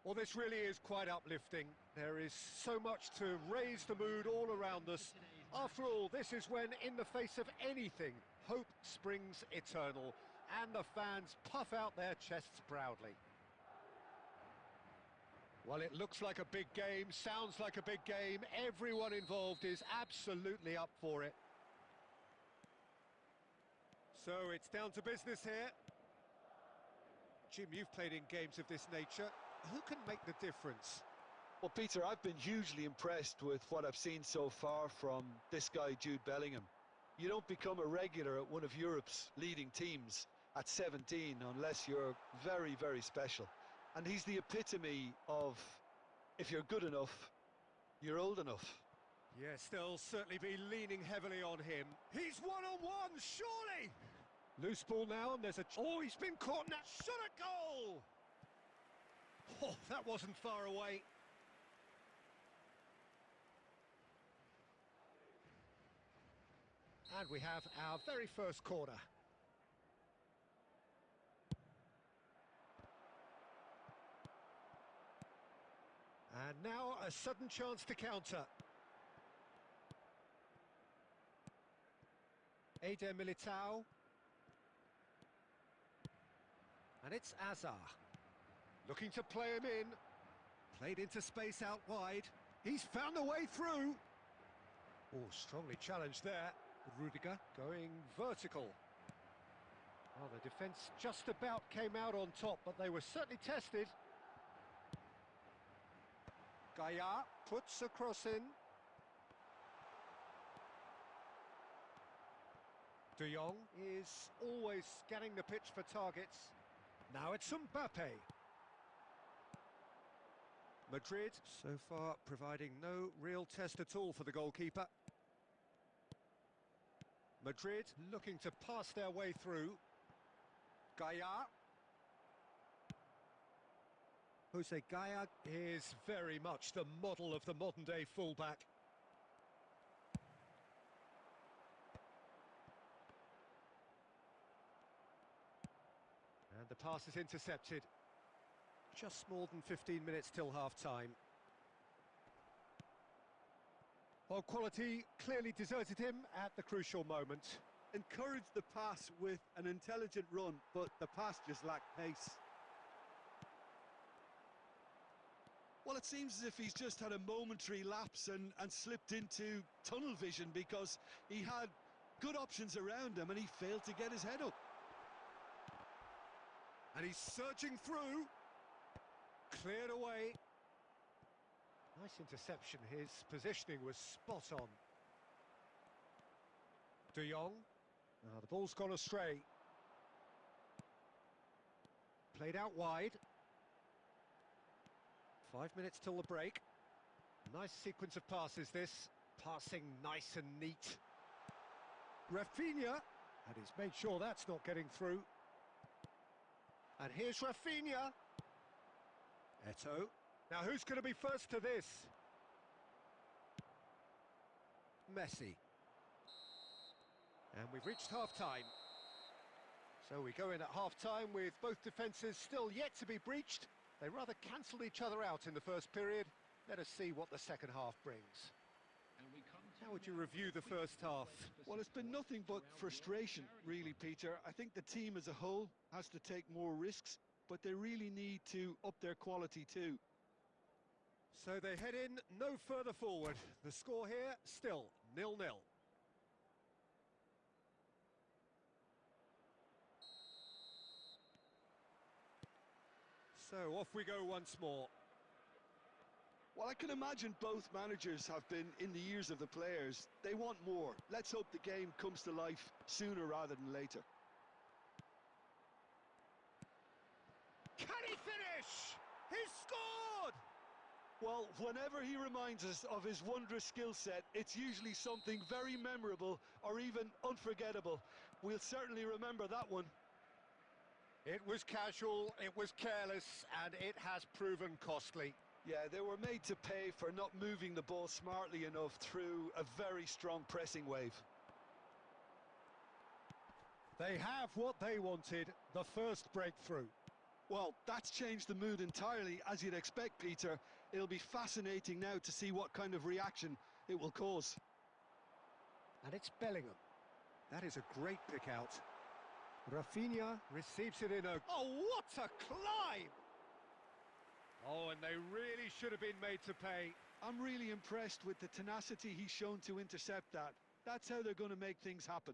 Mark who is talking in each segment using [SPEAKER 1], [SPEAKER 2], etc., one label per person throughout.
[SPEAKER 1] Well, this really is quite uplifting. There is so much to raise the mood all around us. After all, this is when, in the face of anything, hope springs eternal, and the fans puff out their chests proudly. Well, it looks like a big game, sounds like a big game. Everyone involved is absolutely up for it. So it's down to business here. Jim, you've played in games of this nature. Who can make the difference?
[SPEAKER 2] Well, Peter, I've been hugely impressed with what I've seen so far from this guy, Jude Bellingham. You don't become a regular at one of Europe's leading teams at 17 unless you're very, very special. And he's the epitome of, if you're good enough, you're old enough.
[SPEAKER 1] Yes, they'll certainly be leaning heavily on him. He's one-on-one, surely! Loose ball now, and there's a... Oh, he's been caught now! Shot a goal! Oh, that wasn't far away. And we have our very first corner. And now a sudden chance to counter. Eder Militao. And it's Azar. Looking to play him in. Played into space out wide. He's found a way through. Oh, strongly challenged there. Rudiger going vertical. Well, the defence just about came out on top, but they were certainly tested. Gaia puts a cross in. De Jong is always scanning the pitch for targets. Now it's Mbappe. Madrid, so far, providing no real test at all for the goalkeeper. Madrid looking to pass their way through. Gaia. Jose Gaia is very much the model of the modern-day fullback. And the pass is intercepted. Just more than 15 minutes till half-time. Well, quality clearly deserted him at the crucial moment.
[SPEAKER 3] Encouraged the pass with an intelligent run, but the pass just lacked pace.
[SPEAKER 2] Well, it seems as if he's just had a momentary lapse and slipped into tunnel vision because he had good options around him and he failed to get his head up.
[SPEAKER 1] And he's surging through. Cleared away. Nice interception. His positioning was spot on. De Jong. Now the ball's gone astray. Played out wide. 5 minutes till the break. Nice sequence of passes this. Passing nice and neat. Rafinha. And he's made sure that's not getting through. And here's Rafinha. Eto'o. Now who's going to be first to this? Messi. And we've reached half-time. So we go in at half-time with both defences still yet to be breached. They rather cancelled each other out in the first period. Let us see what the second half brings. How would you review the first half?
[SPEAKER 2] Well, it's been nothing but frustration, really, Peter. I think the team as a whole has to take more risks, but they really need to up their quality too.
[SPEAKER 1] So they head in no further forward. The score here, still 0-0. So off we go once more.
[SPEAKER 2] Well, I can imagine both managers have been in the ears of the players. They want more. Let's hope the game comes to life sooner rather than later.
[SPEAKER 1] Can he finish? He's scored!
[SPEAKER 2] Well, whenever he reminds us of his wondrous skill set, it's usually something very memorable or even unforgettable. We'll certainly remember that one.
[SPEAKER 1] It was casual, it was careless, and it has proven costly.
[SPEAKER 2] Yeah, they were made to pay for not moving the ball smartly enough through a very strong pressing wave.
[SPEAKER 1] They have what they wanted, the first breakthrough.
[SPEAKER 3] Well, that's changed the mood entirely, as you'd expect, Peter. It'll be fascinating now to see what kind of reaction it will cause.
[SPEAKER 1] And it's Bellingham. That is a great pick out. Rafinha receives it in a... Oh, what a climb! Oh, and they really should have been made to pay.
[SPEAKER 3] I'm really impressed with the tenacity he's shown to intercept that. That's how they're going to make things happen.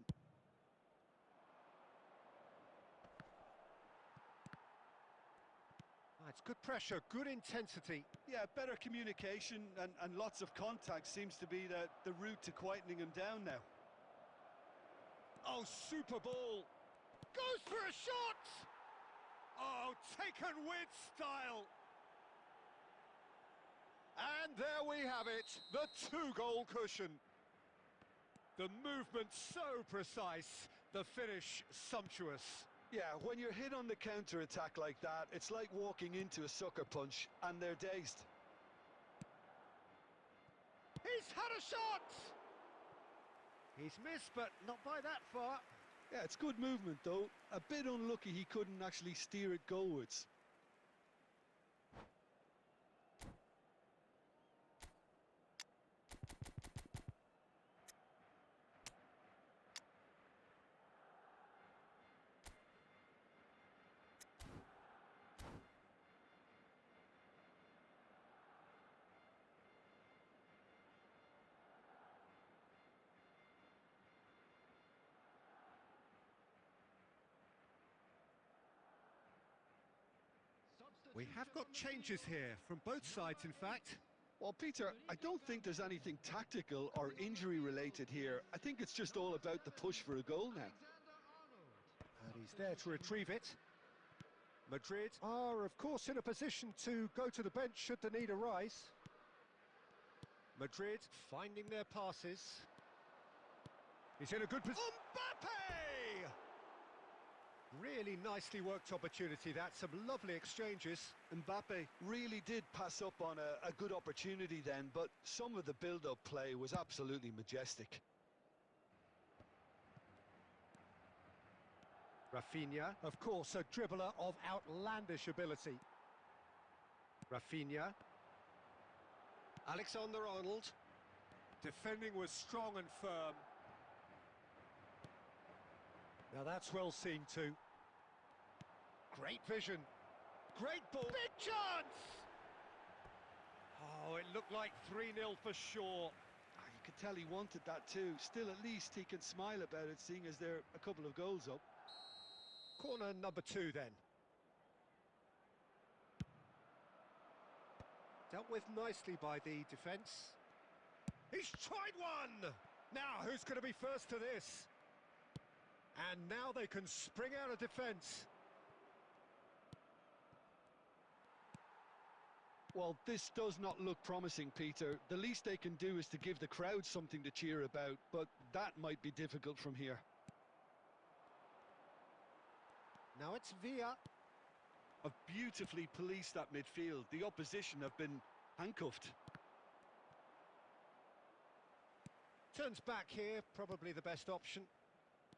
[SPEAKER 1] It's good pressure, good intensity.
[SPEAKER 3] Yeah, better communication and lots of contact seems to be the route to quietening him down now.
[SPEAKER 1] Oh, super ball. Goes for a shot! Oh, taken with style. And there we have it, the two-goal cushion. The movement so precise, the finish sumptuous.
[SPEAKER 2] Yeah, when you're hit on the counter-attack like that, it's like walking into a sucker punch, and they're dazed.
[SPEAKER 1] He's had a shot! He's missed, but not by that far.
[SPEAKER 3] Yeah, it's good movement, though. A bit unlucky he couldn't actually steer it goalwards.
[SPEAKER 1] We have got changes here, from both sides in fact.
[SPEAKER 3] Well, Peter, I don't think there's anything tactical or injury-related here. I think it's just all about the push for a goal now.
[SPEAKER 1] And he's there to retrieve it. Madrid are, of course, in a position to go to the bench should the need arise. Madrid finding their passes. He's in a good position. Mbappe! Really nicely worked opportunity, that. Some lovely exchanges.
[SPEAKER 3] Mbappe really did pass up on a good opportunity then, but some of the build-up play was absolutely majestic.
[SPEAKER 1] Rafinha, of course, a dribbler of outlandish ability. Rafinha. Alexander-Arnold. Defending was strong and firm. Now that's well seen too. Great vision. Great ball. Big chance! Oh, it looked like 3-0 for sure.
[SPEAKER 3] You could tell he wanted that too. Still, at least he can smile about it, seeing as they're a couple of goals up.
[SPEAKER 1] Corner number 2 then. Dealt with nicely by the defence. He's tried one! Now, who's going to be first to this? And now they can spring out of defence.
[SPEAKER 3] Well, this does not look promising, Peter. The least they can do is to give the crowd something to cheer about, but that might be difficult from here.
[SPEAKER 1] Now it's Villa.
[SPEAKER 3] Have beautifully policed that midfield. The opposition have been handcuffed.
[SPEAKER 1] Turns back here, probably the best option.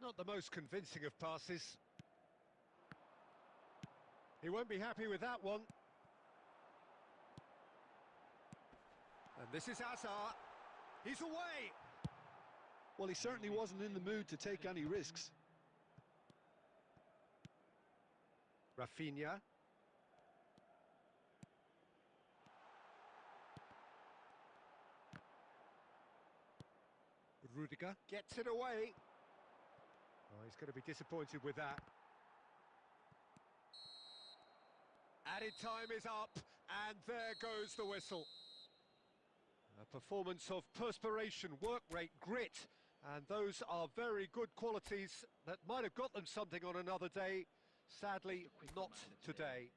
[SPEAKER 1] Not the most convincing of passes. He won't be happy with that one. And this is Hazard. He's away.
[SPEAKER 3] Well, he certainly wasn't in the mood to take any risks.
[SPEAKER 1] Rafinha. Rudiger gets it away. Oh, he's going to be disappointed with that. Added time is up, and there goes the whistle. A performance of perspiration, work rate, grit, and those are very good qualities that might have got them something on another day. Sadly, not today.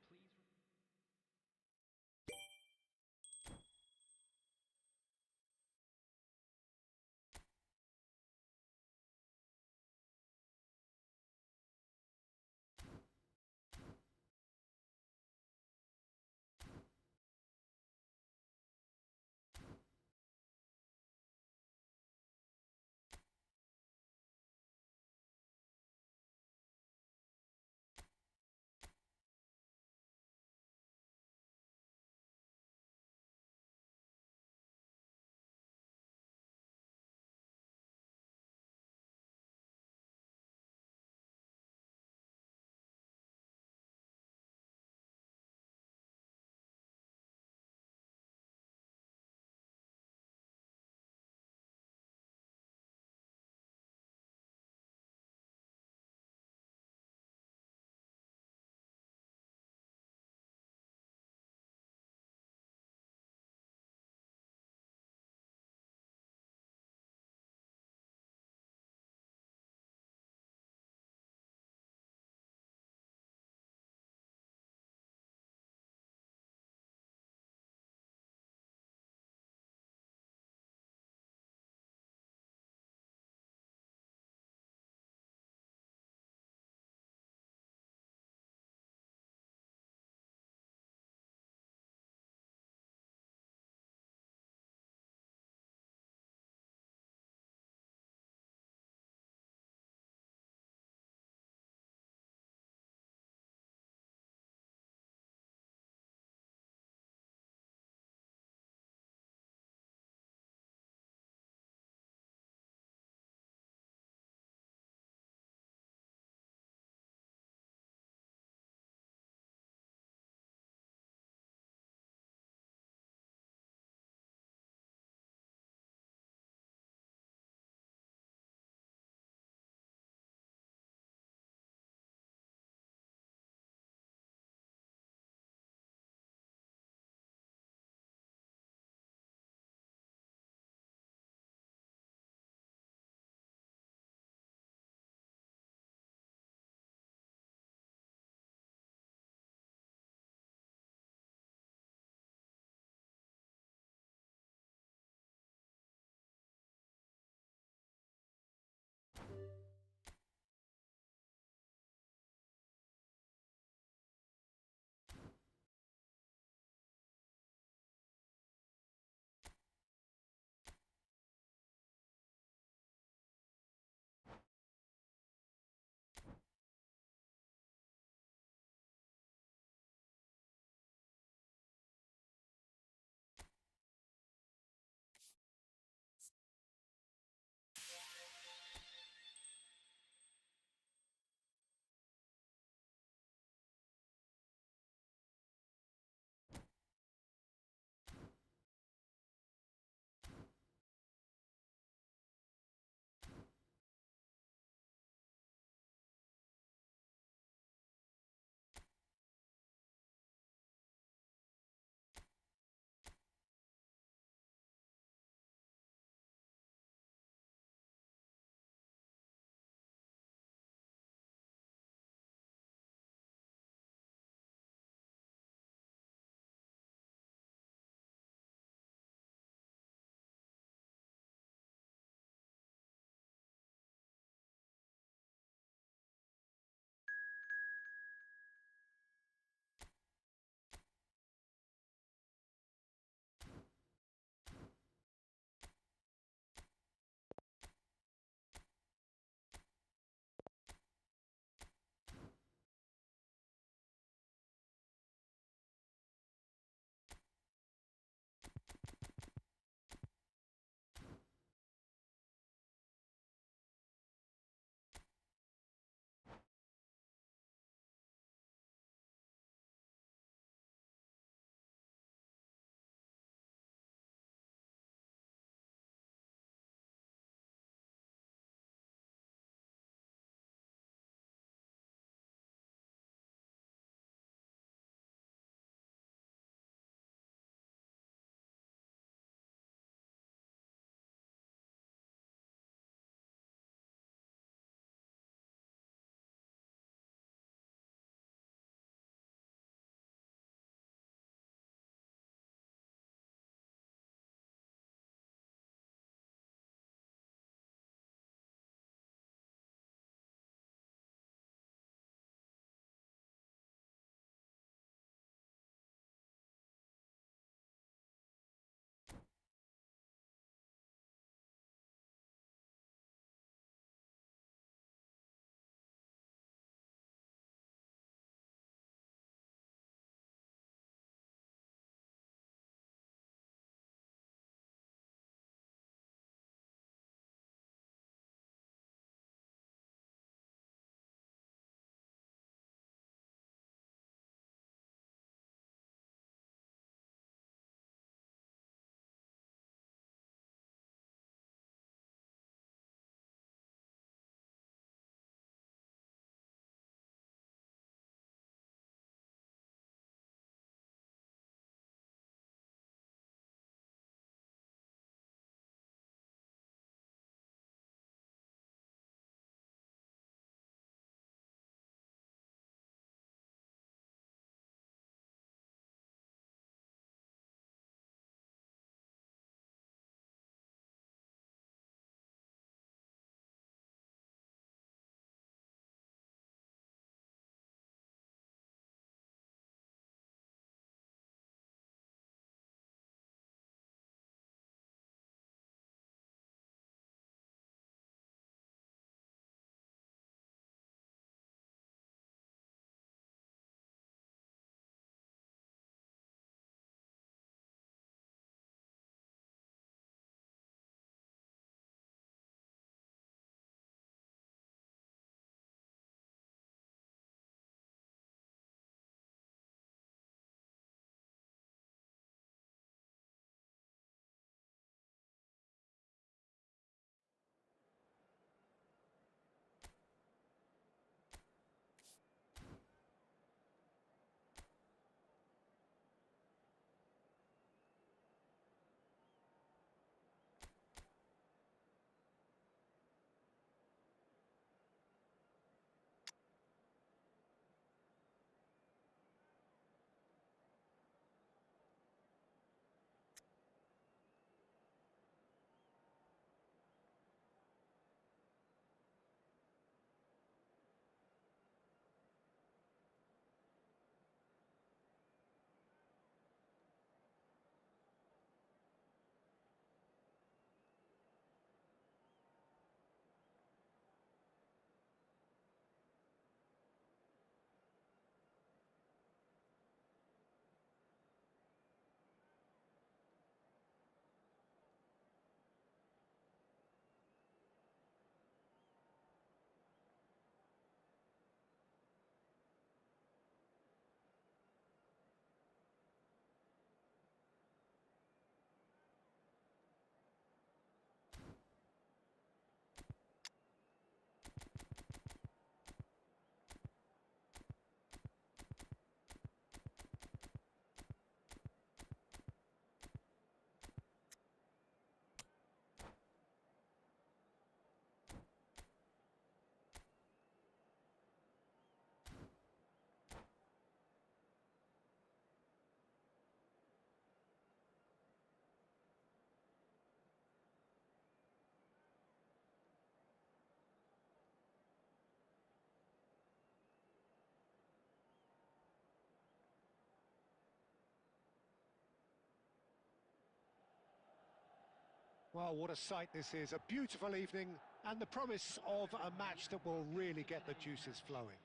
[SPEAKER 1] Well, what a sight this is. A beautiful evening and the promise of a match that will really get the juices flowing.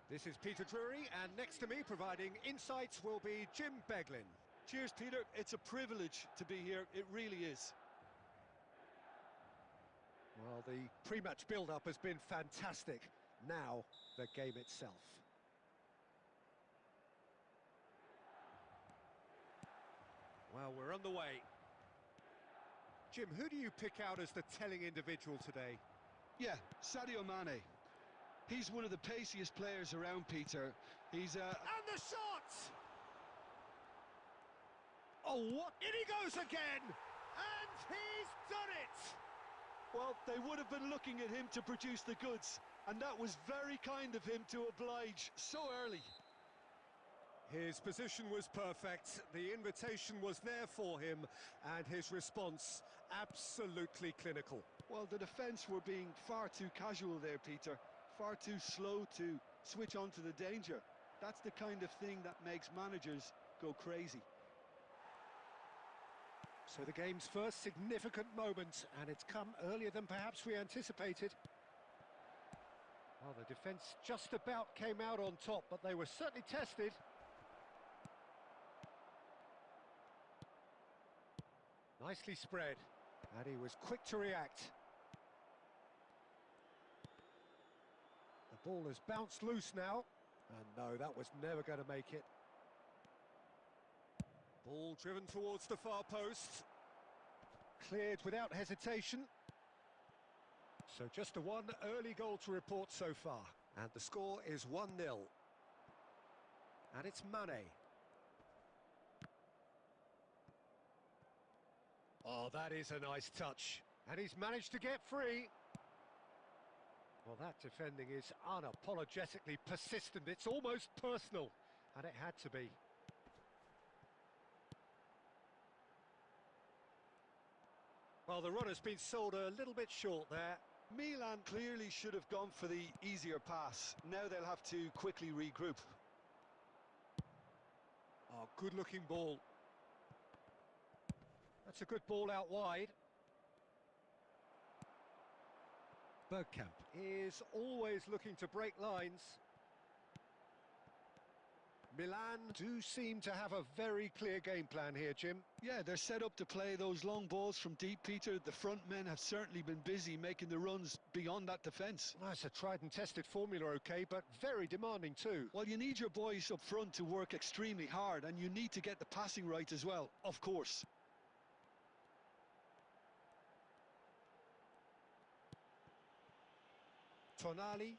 [SPEAKER 1] This is Peter Drury, and next to me providing insights will be Jim Beglin.
[SPEAKER 2] Cheers, Peter. It's a privilege to be here. It really is.
[SPEAKER 1] Well, the pre-match build-up has been fantastic. Now, the game itself. Well, we're on the way. Jim, who do you pick out as the telling individual today?
[SPEAKER 3] Yeah, Sadio Mane. He's one of the paciest players around, Peter. He's
[SPEAKER 1] And the shot! Oh, what? In he goes again! And he's done it!
[SPEAKER 2] Well, they would have been looking at him to produce the goods, and that was very kind of him to oblige so early.
[SPEAKER 1] His position was perfect, the invitation was there for him, and his response absolutely clinical.
[SPEAKER 3] Well, the defence were being far too casual there, Peter. Far too slow to switch on to the danger. That's the kind of thing that makes managers go crazy.
[SPEAKER 1] So the game's first significant moment, and it's come earlier than perhaps we anticipated. Well, the defence just about came out on top, but they were certainly tested. Nicely spread, and he was quick to react. The ball has bounced loose now, and no, that was never going to make it. Ball driven towards the far post. Cleared without hesitation. So just the one early goal to report so far. And the score is 1-0. And it's Mane. Oh, that is a nice touch. And he's managed to get free. Well, that defending is unapologetically persistent. It's almost personal. And it had to be. Well, the runner's been sold a little bit short there.
[SPEAKER 2] Milan clearly should have gone for the easier pass. Now they'll have to quickly regroup.
[SPEAKER 1] Oh, good-looking ball. That's a good ball out wide. Bergkamp is always looking to break lines. Milan do seem to have a very clear game plan here, Jim.
[SPEAKER 3] Yeah, they're set up to play those long balls from deep, Peter. The front men have certainly been busy making the runs beyond that defence.
[SPEAKER 1] Well, that's a tried and tested formula, okay, but very demanding too.
[SPEAKER 3] Well, you need your boys up front to work extremely hard, and you need to get the passing right as well, of course.
[SPEAKER 1] Tonali.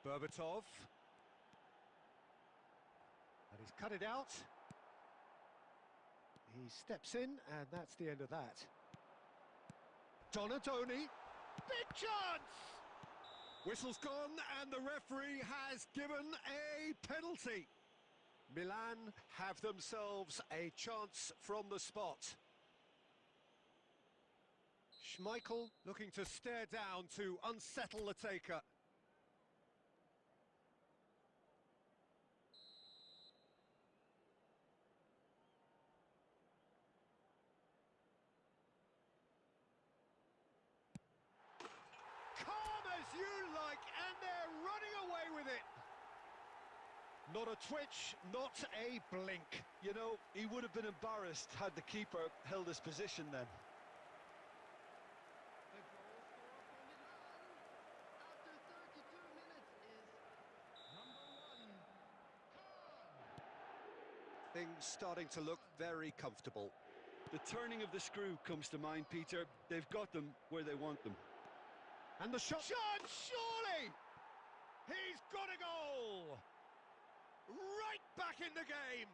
[SPEAKER 1] Berbatov. And he's cut it out. He steps in, and that's the end of that. Donatoni. Big chance! Whistle's gone, and the referee has given a penalty. Milan have themselves a chance from the spot. Schmeichel looking to stare down to unsettle the taker. Calm as you like, and they're running away with it. Not a twitch, not a blink.
[SPEAKER 2] You know, he would have been embarrassed had the keeper held his position then.
[SPEAKER 1] Things starting to look very comfortable.
[SPEAKER 3] The turning of the screw comes to mind, Peter. They've got them where they want them.
[SPEAKER 1] And the shot, surely! He's got a goal! Right back in the game!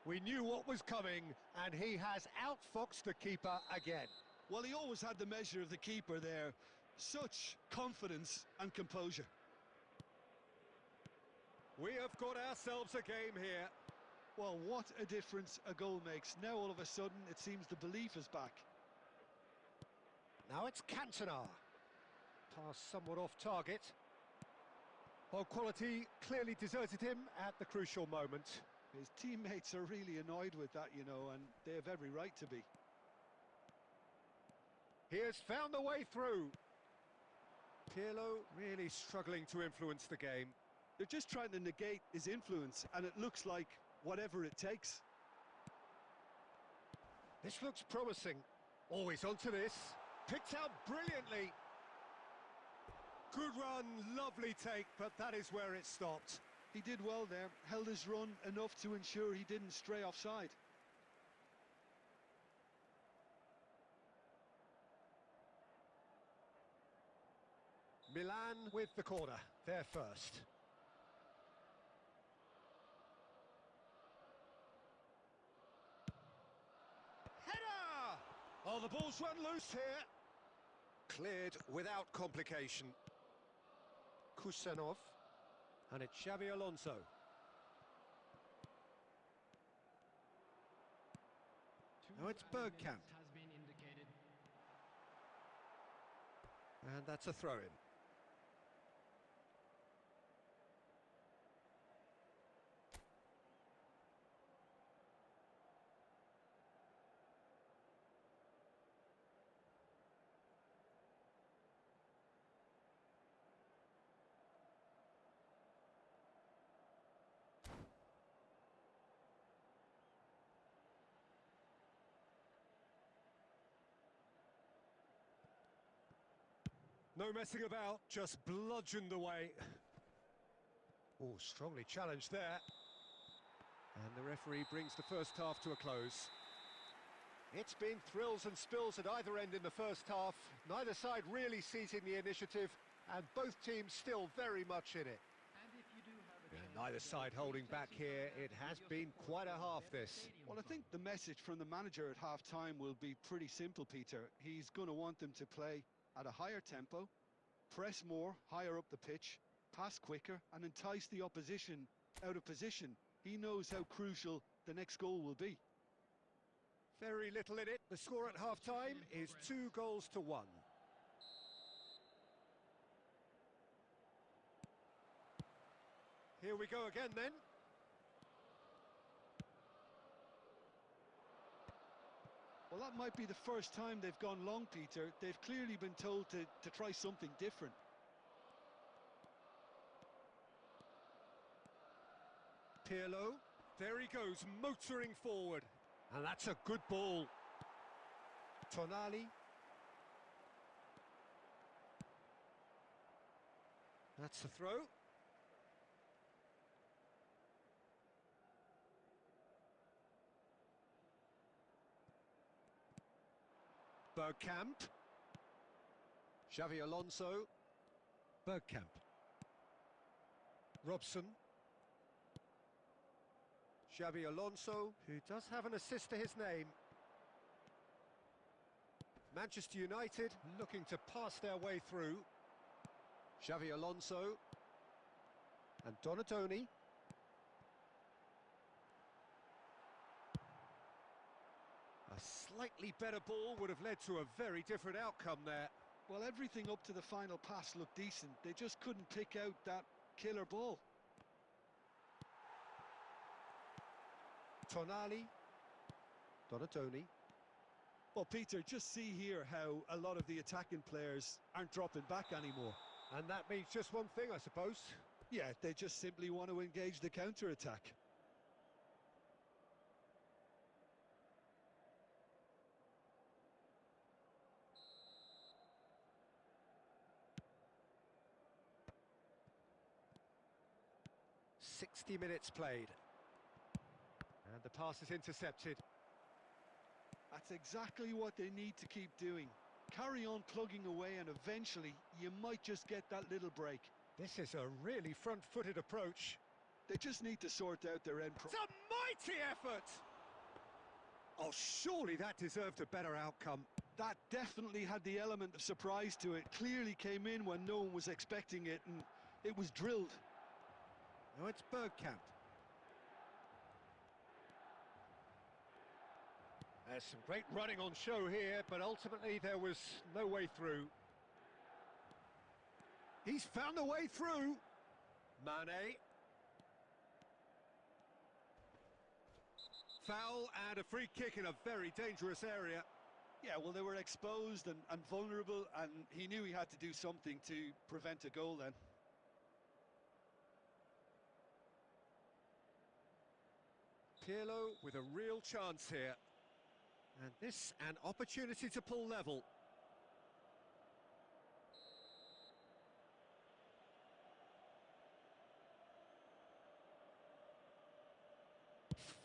[SPEAKER 1] We knew what was coming, and he has outfoxed the keeper again.
[SPEAKER 3] Well, he always had the measure of the keeper there. Such confidence and composure.
[SPEAKER 1] We have got ourselves a game here.
[SPEAKER 3] Well, what a difference a goal makes. Now, all of a sudden, it seems the belief is back.
[SPEAKER 1] Now it's Cantona. Pass somewhat off target. Well, quality clearly deserted him at the crucial moment.
[SPEAKER 3] His teammates are really annoyed with that, you know, and they have every right to be.
[SPEAKER 1] He has found the way through. Pirlo really struggling to influence the game.
[SPEAKER 3] They're just trying to negate his influence, and it looks like whatever it takes.
[SPEAKER 1] This looks promising. Always onto this. Picked out brilliantly. Good run, lovely take, but that is where it stopped.
[SPEAKER 3] He did well there, held his run enough to ensure he didn't stray offside.
[SPEAKER 1] Milan with the corner, they're first. Header! Oh, the ball's run loose here. Cleared without complication. Kusanov. And it's Xavi Alonso. Now it's Bergkamp. And that's a throw-in. No messing about, just bludgeoned away. Oh, strongly challenged there. And the referee brings the first half to a close. It's been thrills and spills at either end in the first half. Neither side really seizing the initiative, and both teams still very much in it. Neither side holding back here. It has been quite a half, this.
[SPEAKER 3] Well, I think the message from the manager at half-time will be pretty simple, Peter. He's going to want them to play at a higher tempo, press more, higher up the pitch, pass quicker, and entice the opposition out of position. He knows how crucial the next goal will be.
[SPEAKER 1] Very little in it. The score at half-time is 2-1. Here we go again then.
[SPEAKER 3] Well, that might be the first time they've gone long, Peter. They've clearly been told to try something different.
[SPEAKER 1] Pirlo, there he goes, motoring forward. And that's a good ball. Tonali. That's the throw. Bergkamp. Xavi Alonso. Bergkamp. Robson. Xavi Alonso, who does have an assist to his name. Manchester United looking to pass their way through. Xavi Alonso. And Donatoni. A slightly better ball would have led to a very different outcome there.
[SPEAKER 3] Well, everything up to the final pass looked decent. They just couldn't pick out that killer ball.
[SPEAKER 1] Tonali. Donatoni.
[SPEAKER 3] Well, Peter, just see here how a lot of the attacking players aren't dropping back anymore.
[SPEAKER 1] And that means just one thing, I suppose.
[SPEAKER 3] Yeah, they just simply want to engage the counter-attack.
[SPEAKER 1] "60 minutes played. And the pass is intercepted.
[SPEAKER 3] That's exactly what they need to keep doing. Carry on plugging away, and eventually you might just get that little break.
[SPEAKER 1] This is a really front-footed approach.
[SPEAKER 3] They just need to sort out their end
[SPEAKER 1] It's a mighty effort! Oh, surely that deserved a better outcome.
[SPEAKER 3] That definitely had the element of surprise to it. Clearly came in when no one was expecting it, and it was drilled.
[SPEAKER 1] Now it's Bergkamp. There's some great running on show here, but ultimately there was no way through. He's found a way through. Mane. Foul and a free kick in a very dangerous area.
[SPEAKER 3] Yeah, well, they were exposed and vulnerable, and he knew he had to do something to prevent a goal then.
[SPEAKER 1] Pirlo with a real chance here. And this an opportunity to pull level.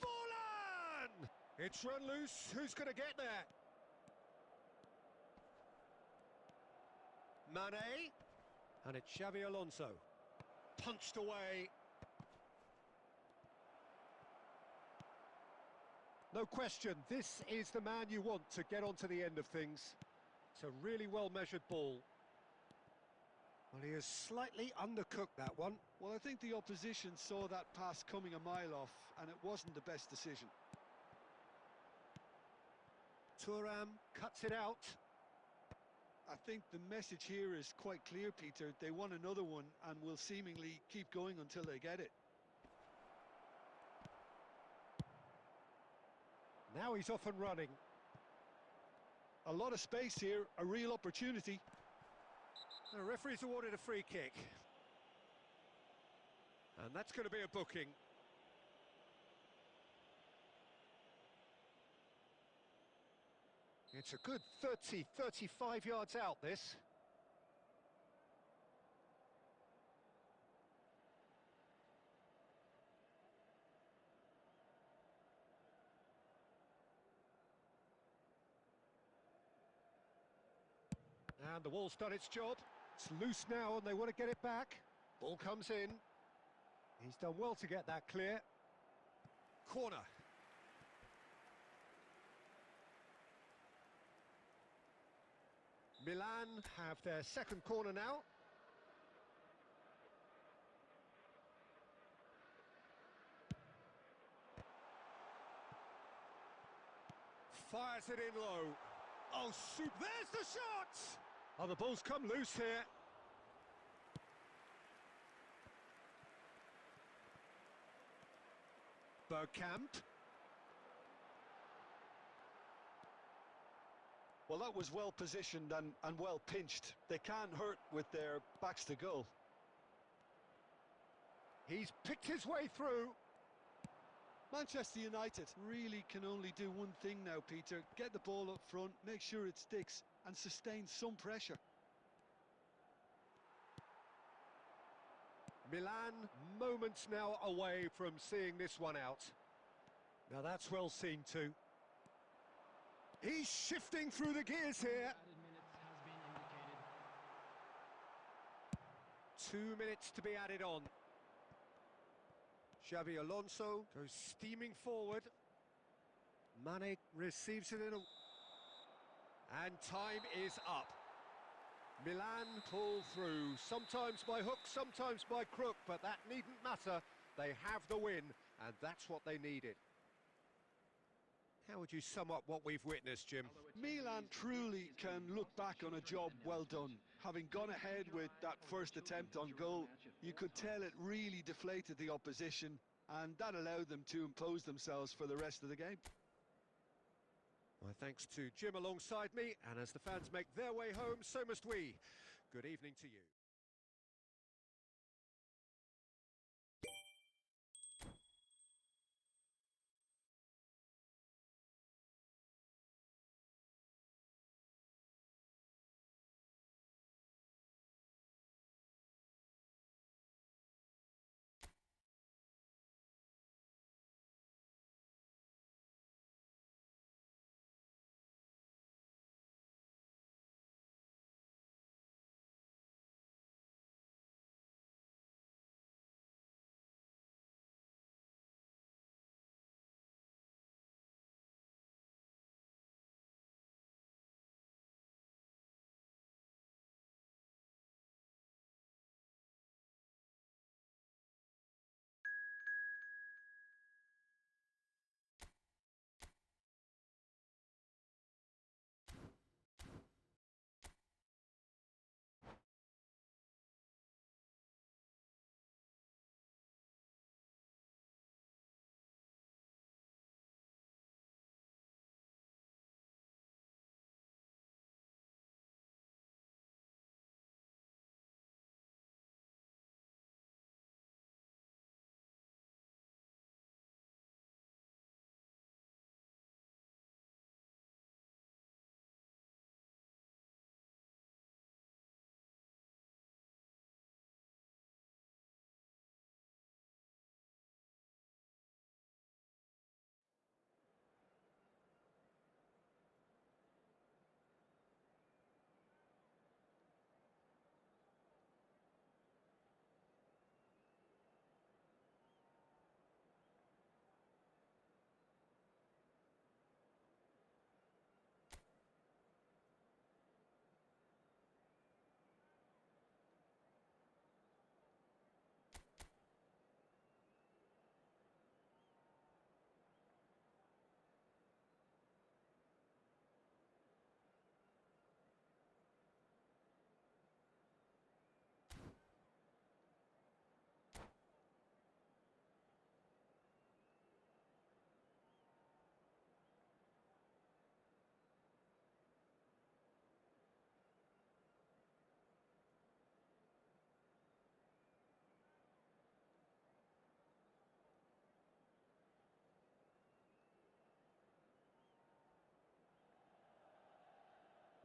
[SPEAKER 1] Fallen! It's run loose. Who's going to get there? Mane. And it's Xavi Alonso. Punched away. No question, this is the man you want to get onto the end of things. It's a really well-measured ball. Well, he has slightly undercooked that one.
[SPEAKER 3] Well, I think the opposition saw that pass coming a mile off, and it wasn't the best decision.
[SPEAKER 1] Thuram cuts it out.
[SPEAKER 3] I think the message here is quite clear, Peter. They want another one and will seemingly keep going until they get it.
[SPEAKER 1] Now he's off and running.
[SPEAKER 3] A lot of space here, a real opportunity.
[SPEAKER 1] The referee's awarded a free kick. And that's going to be a booking. It's a good 30, 35 yards out, this. And the wall's done its job. It's loose now and they want to get it back. Ball comes in. He's done well to get that clear. Corner. Milan have their second corner now. Fires it in low. Oh, soup! There's the shot! Oh, the ball's come loose here. Bergkamp.
[SPEAKER 3] Well, that was well positioned and well pinched. They can't hurt with their backs to goal.
[SPEAKER 1] He's picked his way through.
[SPEAKER 3] Manchester United really can only do one thing now, Peter. Get the ball up front, make sure it sticks, and sustain some pressure.
[SPEAKER 1] Milan, moments now away from seeing this one out. Now that's well seen too. He's shifting through the gears here. 2 minutes to be added on. Xavi Alonso goes steaming forward. Mane receives it in a... And time is up. Milan pull through, sometimes by hook, sometimes by crook, but that needn't matter. They have the win, and that's what they needed. How would you sum up what we've witnessed, Jim?
[SPEAKER 3] Milan truly can look back on a job well done. Having gone ahead with that first attempt on goal, you could tell it really deflated the opposition, and that allowed them to impose themselves for the rest of the game.
[SPEAKER 1] My thanks to Jim alongside me, and as the fans make their way home, so must we. Good evening to you.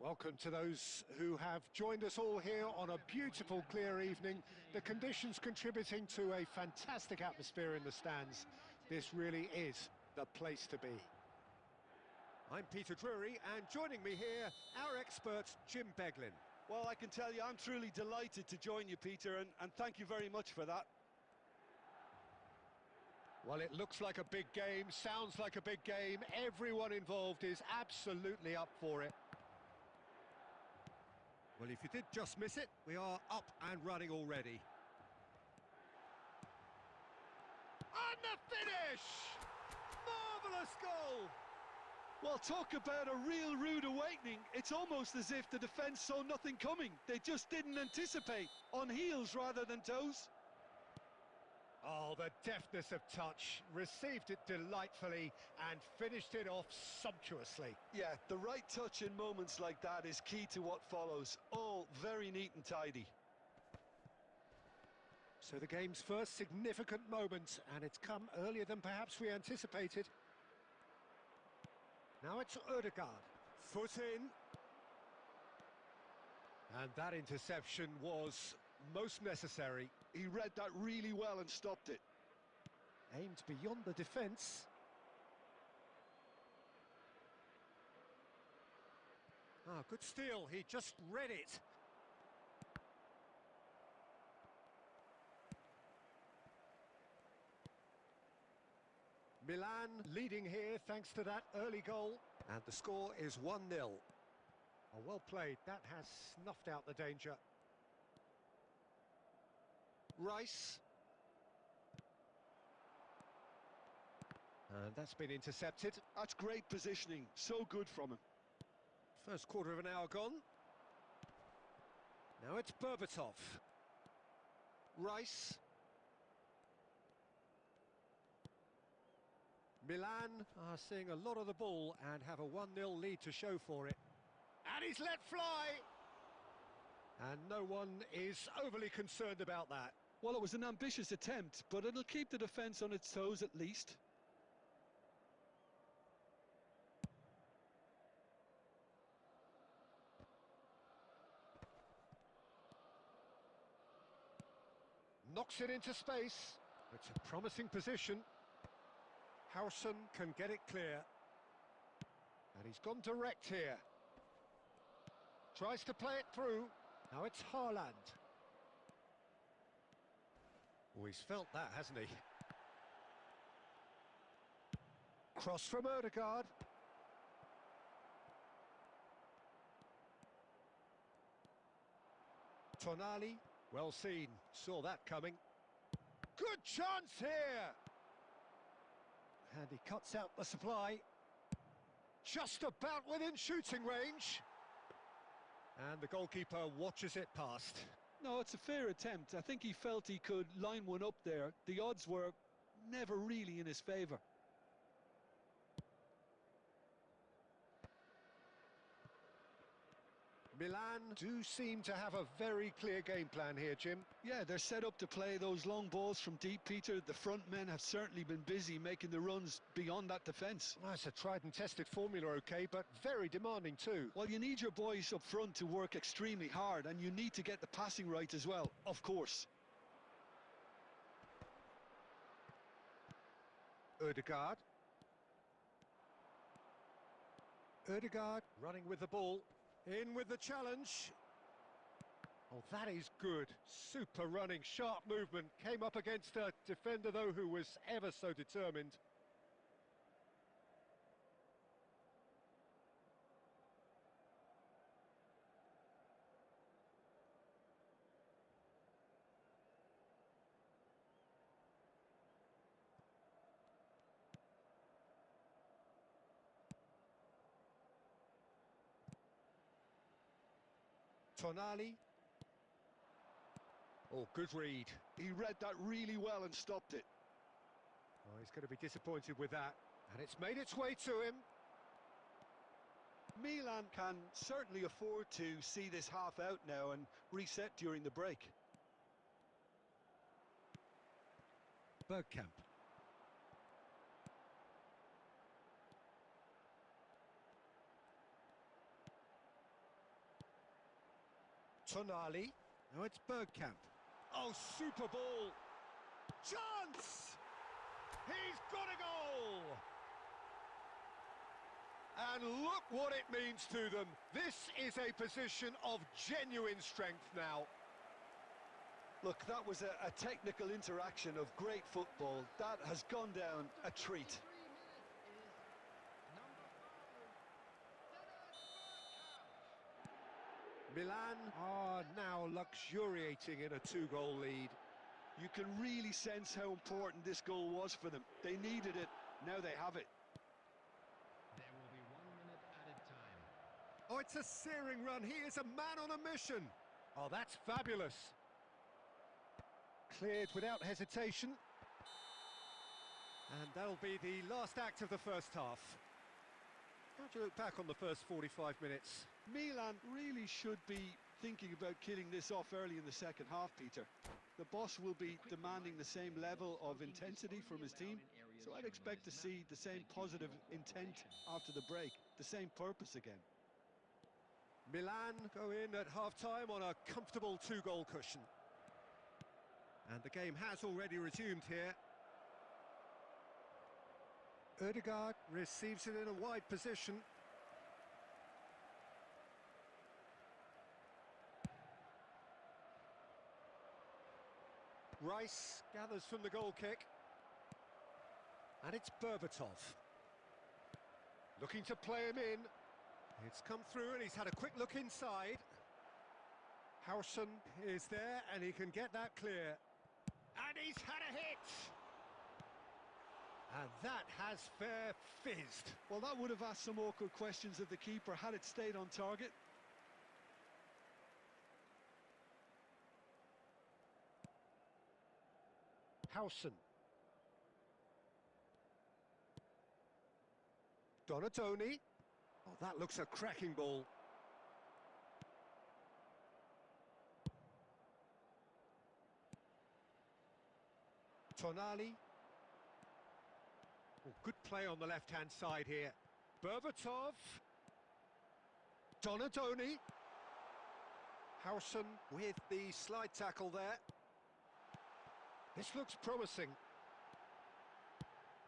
[SPEAKER 1] Welcome to those who have joined us all here on a beautiful, clear evening. The conditions contributing to a fantastic atmosphere in the stands. This really is the place to be. I'm Peter Drury, and joining me here, our expert, Jim Beglin.
[SPEAKER 3] Well, I can tell you I'm truly delighted to join you, Peter, and thank you very much for that.
[SPEAKER 1] Well, it looks like a big game, sounds like a big game. Everyone involved is absolutely up for it. Well, if you did just miss it, we are up and running already. And the finish! Marvellous goal!
[SPEAKER 3] Well, talk about a real rude awakening. It's almost as if the defence saw nothing coming. They just didn't anticipate. On heels rather than toes.
[SPEAKER 1] Oh, the deftness of touch, received it delightfully and finished it off sumptuously.
[SPEAKER 3] Yeah, the right touch in moments like that is key to what follows. All very neat and tidy.
[SPEAKER 1] So the game's first significant moment, and it's come earlier than perhaps we anticipated. Now it's Ødegaard, foot in. And that interception was most necessary.
[SPEAKER 3] He read that really well and stopped it.
[SPEAKER 1] Aimed beyond the defence. Ah, good steal, he just read it. Milan leading here thanks to that early goal. And the score is 1-0. Oh, well played, that has snuffed out the danger. Rice. And that's been intercepted.
[SPEAKER 3] That's great positioning, so good from him.
[SPEAKER 1] First quarter of an hour gone. Now it's Berbatov. Rice. Milan are seeing a lot of the ball and have a 1-0 lead to show for it. And he's let fly! And no one is overly concerned about that.
[SPEAKER 3] Well, it was an ambitious attempt, but it'll keep the defence on its toes at least.
[SPEAKER 1] Knocks it into space. It's a promising position. Howson can get it clear. And he's gone direct here. Tries to play it through. Now it's Haaland. Oh, he's felt that, hasn't he? Cross from Ødegaard. Tonali, well seen, saw that coming. Good chance here! And he cuts out the supply. Just about within shooting range. And the goalkeeper watches it past.
[SPEAKER 3] No, it's a fair attempt. I think he felt he could line one up there. The odds were never really in his favour.
[SPEAKER 1] Milan do seem to have a very clear game plan here, Jim.
[SPEAKER 3] Yeah, they're set up to play those long balls from deep, Peter. The front men have certainly been busy making the runs beyond that defence.
[SPEAKER 1] Well, it's a tried and tested formula, OK, but very demanding too.
[SPEAKER 3] Well, you need your boys up front to work extremely hard, and you need to get the passing right as well, of course.
[SPEAKER 1] Ødegaard. Ødegaard running with the ball. In with the challenge. Oh, that is good. Super running, sharp movement. Came up against a defender, though, who was ever so determined. Tonali. Oh, good read.
[SPEAKER 3] He read that really well and stopped it.
[SPEAKER 1] Oh, he's going to be disappointed with that. And it's made its way to him.
[SPEAKER 3] Milan can certainly afford to see this half out now and reset during the break.
[SPEAKER 1] Bergkamp. Tonali. Now it's Bergkamp. Oh, super ball. Chance! He's got a goal! And look what it means to them. This is a position of genuine strength now.
[SPEAKER 2] Look, that was a technical interaction of great football. That has gone down a treat.
[SPEAKER 1] Milan are now luxuriating in a two-goal lead.
[SPEAKER 3] You can really sense how important this goal was for them. They needed it, now they have it.
[SPEAKER 4] There will be 1 minute added time.
[SPEAKER 1] Oh, it's a searing run. He is a man on a mission. Oh, that's fabulous. Cleared without hesitation. And that'll be the last act of the first half. How do you look back on the first 45 minutes?
[SPEAKER 3] Milan really should be thinking about killing this off early in the second half, Peter. The boss will be demanding the same level of intensity from his team, so I'd expect to see the same positive intent after the break, the same purpose again.
[SPEAKER 1] Milan go in at half-time on a comfortable two-goal cushion. And the game has already resumed here. Ødegaard receives it in a wide position. Rice gathers from the goal kick. And it's Berbatov. Looking to play him in. It's come through and he's had a quick look inside. Howson is there and he can get that clear. And he's had a hit! And that has fair fizzed.
[SPEAKER 3] Well, that would have asked some awkward questions of the keeper had it stayed on target.
[SPEAKER 1] Howson. Donatoni. Oh, that looks a cracking ball. Tonali. Oh, good play on the left-hand side here. Berbatov. Donatoni. Howson with the slide tackle there. This looks promising.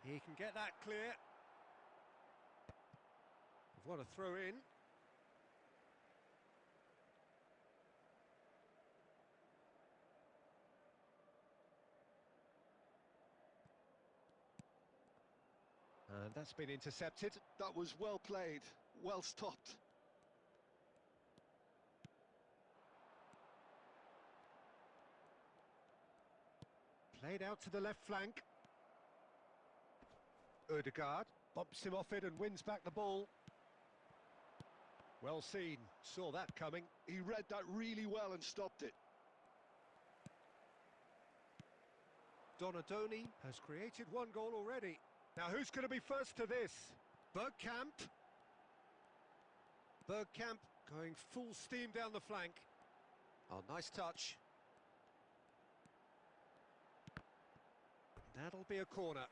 [SPEAKER 1] He can get that clear. What a throw in. And that's been intercepted.
[SPEAKER 3] That was well played, well stopped.
[SPEAKER 1] Played out to the left flank. Ødegaard bumps him off it and wins back the ball. Well seen, saw that coming.
[SPEAKER 3] He read that really well and stopped it.
[SPEAKER 1] Donatoni has created one goal already. Now who's going to be first to this? Bergkamp. Bergkamp going full steam down the flank. Oh, nice touch. That'll be a corner.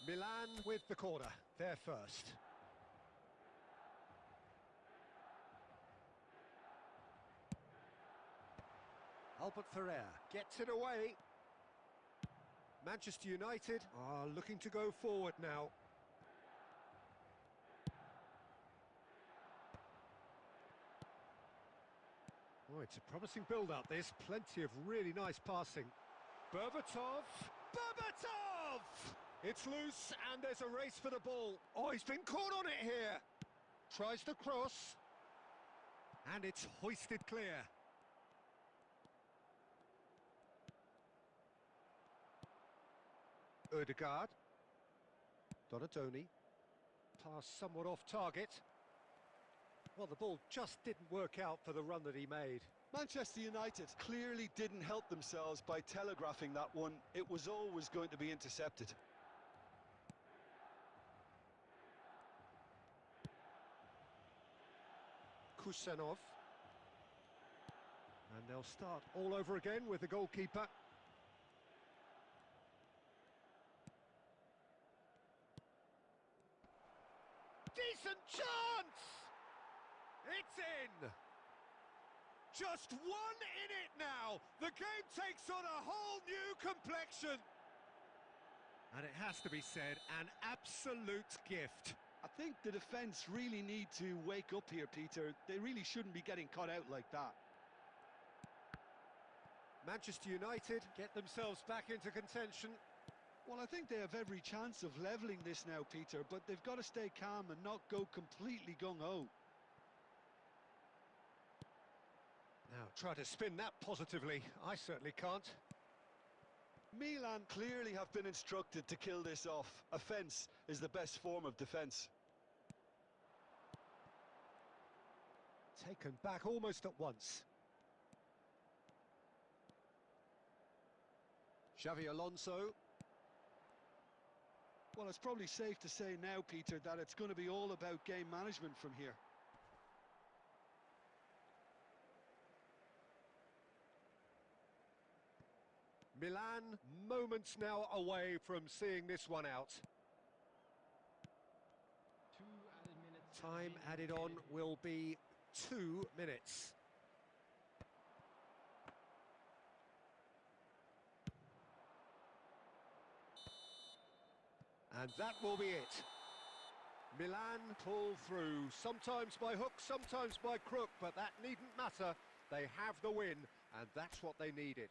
[SPEAKER 1] Milan with the corner, they're first. Albert Ferrer gets it away. Manchester United are looking to go forward now. Oh, it's a promising build-up, this. Plenty of really nice passing. Berbatov! Berbatov! It's loose, and there's a race for the ball. Oh, he's been caught on it here. Tries the cross. And it's hoisted clear. Ødegaard. Donatoni. Pass somewhat off target. Well, the ball just didn't work out for the run that he made.
[SPEAKER 3] Manchester United clearly didn't help themselves by telegraphing that one. It was always going to be intercepted.
[SPEAKER 1] Kusanov. And they'll start all over again with the goalkeeper. decent chance! It's in! Just one in it now! The game takes on a whole new complexion! And it has to be said, an absolute gift.
[SPEAKER 3] I think the defence really need to wake up here, Peter. They really shouldn't be getting caught out like that.
[SPEAKER 1] Manchester United get themselves back into contention.
[SPEAKER 3] Well, I think they have every chance of levelling this now, Peter, but they've got to stay calm and not go completely gung-ho.
[SPEAKER 1] Now, try to spin that positively. I certainly can't.
[SPEAKER 2] Milan clearly have been instructed to kill this off. Offence is the best form of defence.
[SPEAKER 1] Taken back almost at once. Xavi Alonso.
[SPEAKER 3] Well, it's probably safe to say now, Peter, that it's going to be all about game management from here.
[SPEAKER 1] Milan, moments now away from seeing this one out.
[SPEAKER 4] 2 added minutes.
[SPEAKER 1] Time added on will be 2 minutes. And that will be it. Milan pull through, sometimes by hook, sometimes by crook, but that needn't matter. They have the win, and that's what they needed.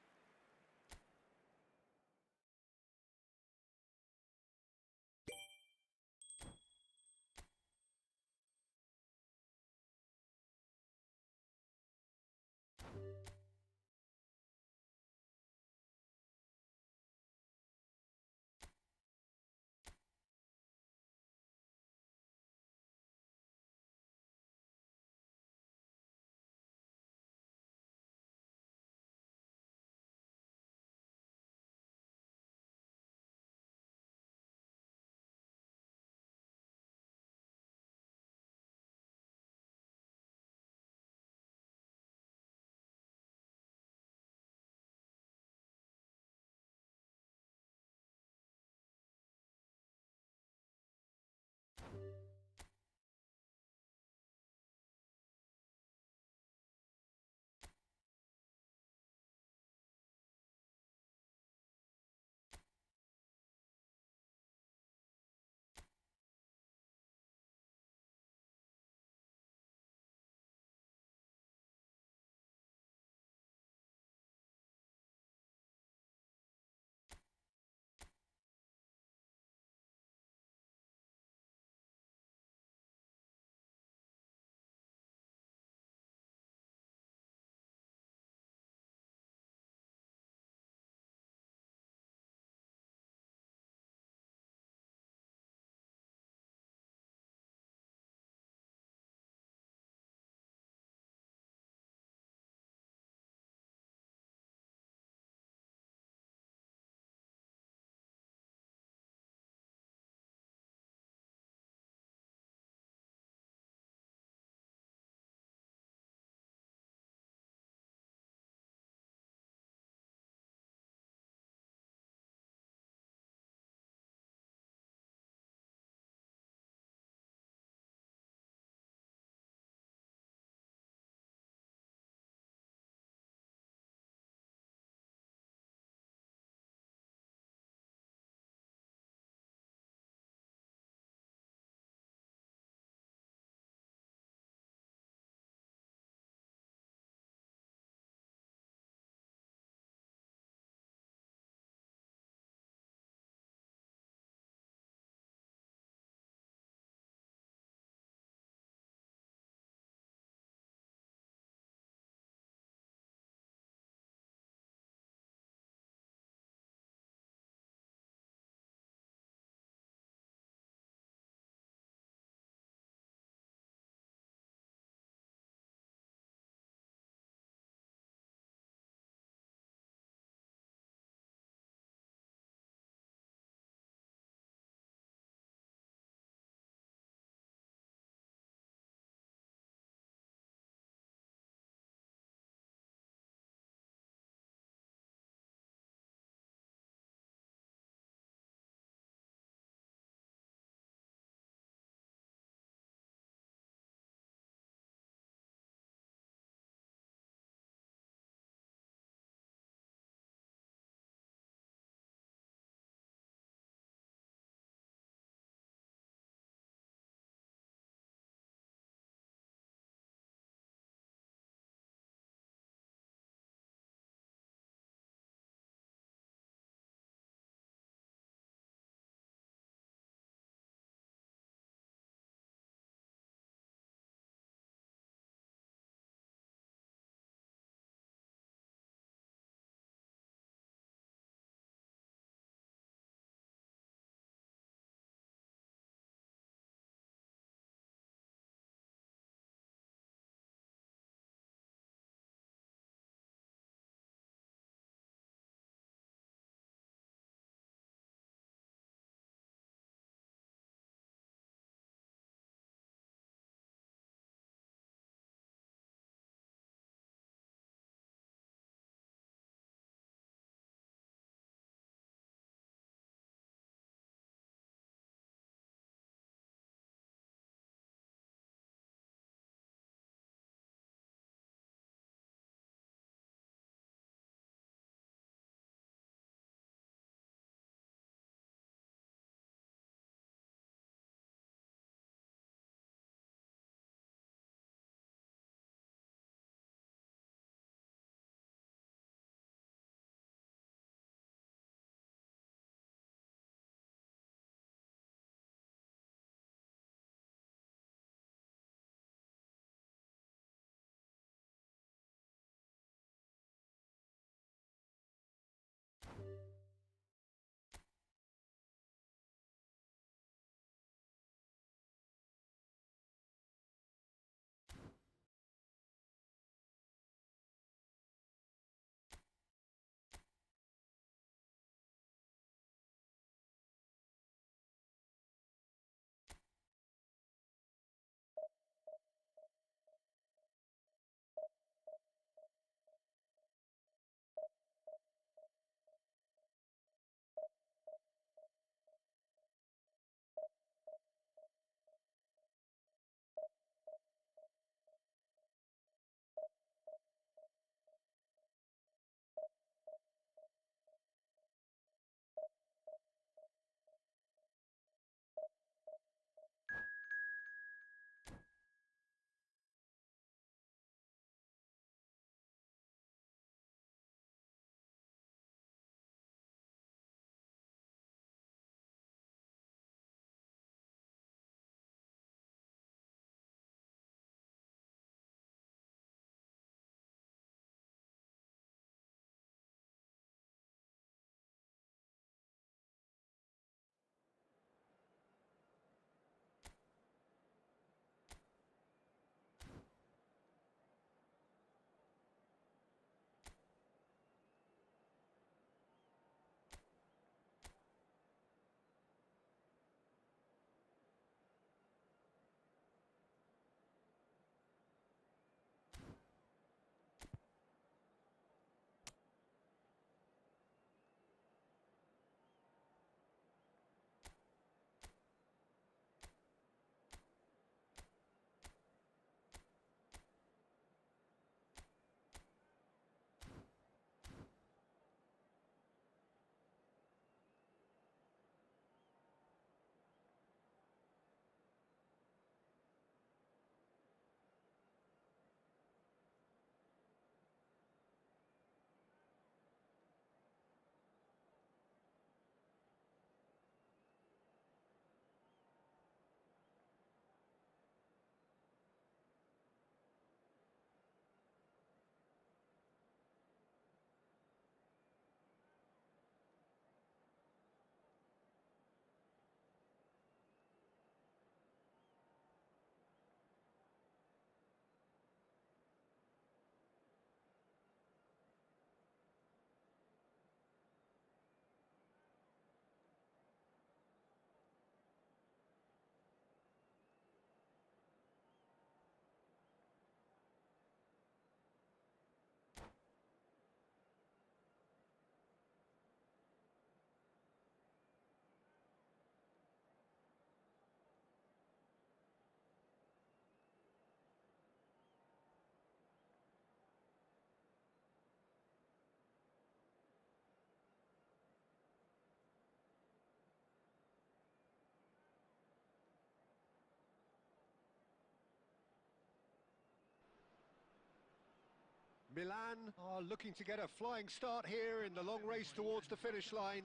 [SPEAKER 1] Milan are looking to get a flying start here in the long race towards the finish line.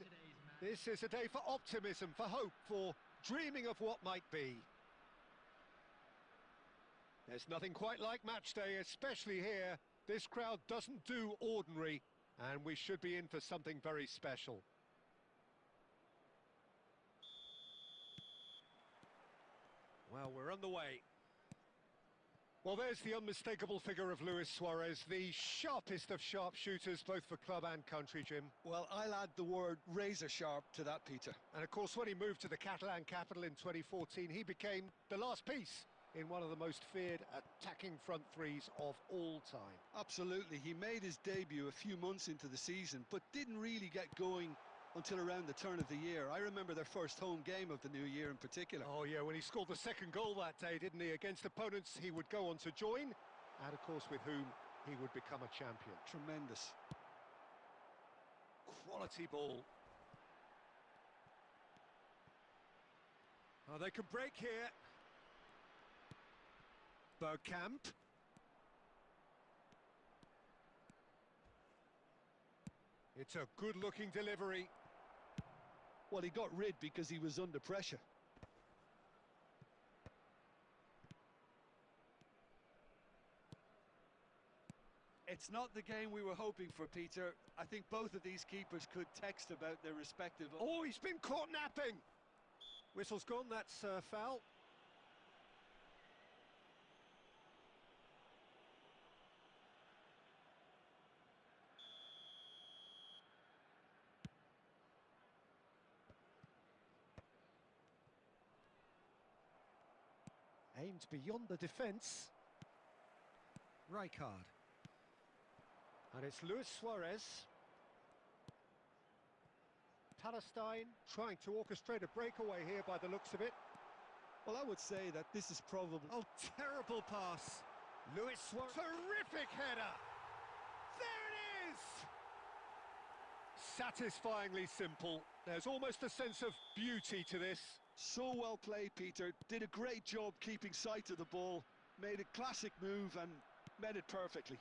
[SPEAKER 1] This is a day for optimism, for hope, for dreaming of what might be. There's nothing quite like match day, especially here. This crowd doesn't do ordinary, and we should be in for something very special. Well, we're on the way. Well, there's the unmistakable figure of Luis Suarez, the sharpest of sharpshooters, both for club and country, Jim.
[SPEAKER 3] Well, I'll add the word razor sharp to that, Peter.
[SPEAKER 1] And of course, when he moved to the Catalan capital in 2014, he became the last piece in one of the most feared attacking front threes of all time.
[SPEAKER 3] Absolutely. He made his debut a few months into the season, but didn't really get going until around the turn of the year. I remember their first home game of the new year in particular.
[SPEAKER 1] Oh yeah, when he scored the second goal that day, didn't he? Against opponents he would go on to join, and of course with whom he would become a champion.
[SPEAKER 3] Tremendous.
[SPEAKER 1] Quality ball. Oh, they can break here. Bergkamp. It's a good-looking delivery.
[SPEAKER 3] Well, he got rid because he was under pressure. It's not the game we were hoping for, Peter. I think both of these keepers could text about their respective...
[SPEAKER 1] Oh, he's been caught napping! Whistle's gone, that's foul. Aimed beyond the defence. Rijkaard. And it's Luis Suarez. Palestine trying to orchestrate a breakaway here by the looks of it.
[SPEAKER 3] Well, I would say that this is probably...
[SPEAKER 1] Oh, terrible pass. Luis Suarez. Terrific header. There it is! Satisfyingly simple. There's almost a sense of beauty to this.
[SPEAKER 3] So well played, Peter. Did a great job keeping sight of the ball. Made a classic move and met it perfectly.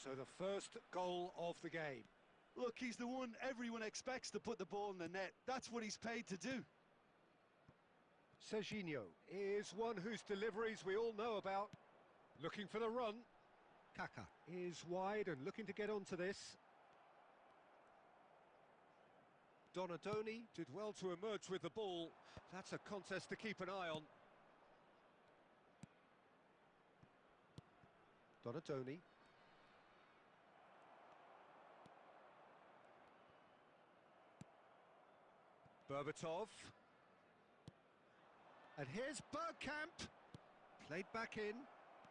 [SPEAKER 1] So the first goal of the game.
[SPEAKER 3] Look, he's the one everyone expects to put the ball in the net. That's what he's paid to do.
[SPEAKER 1] Serginho is one whose deliveries we all know about. Looking for the run. Kaka is wide and looking to get onto this. Donadoni did well to emerge with the ball. That's a contest to keep an eye on. Donadoni. Berbatov. And here's Bergkamp. Played back in.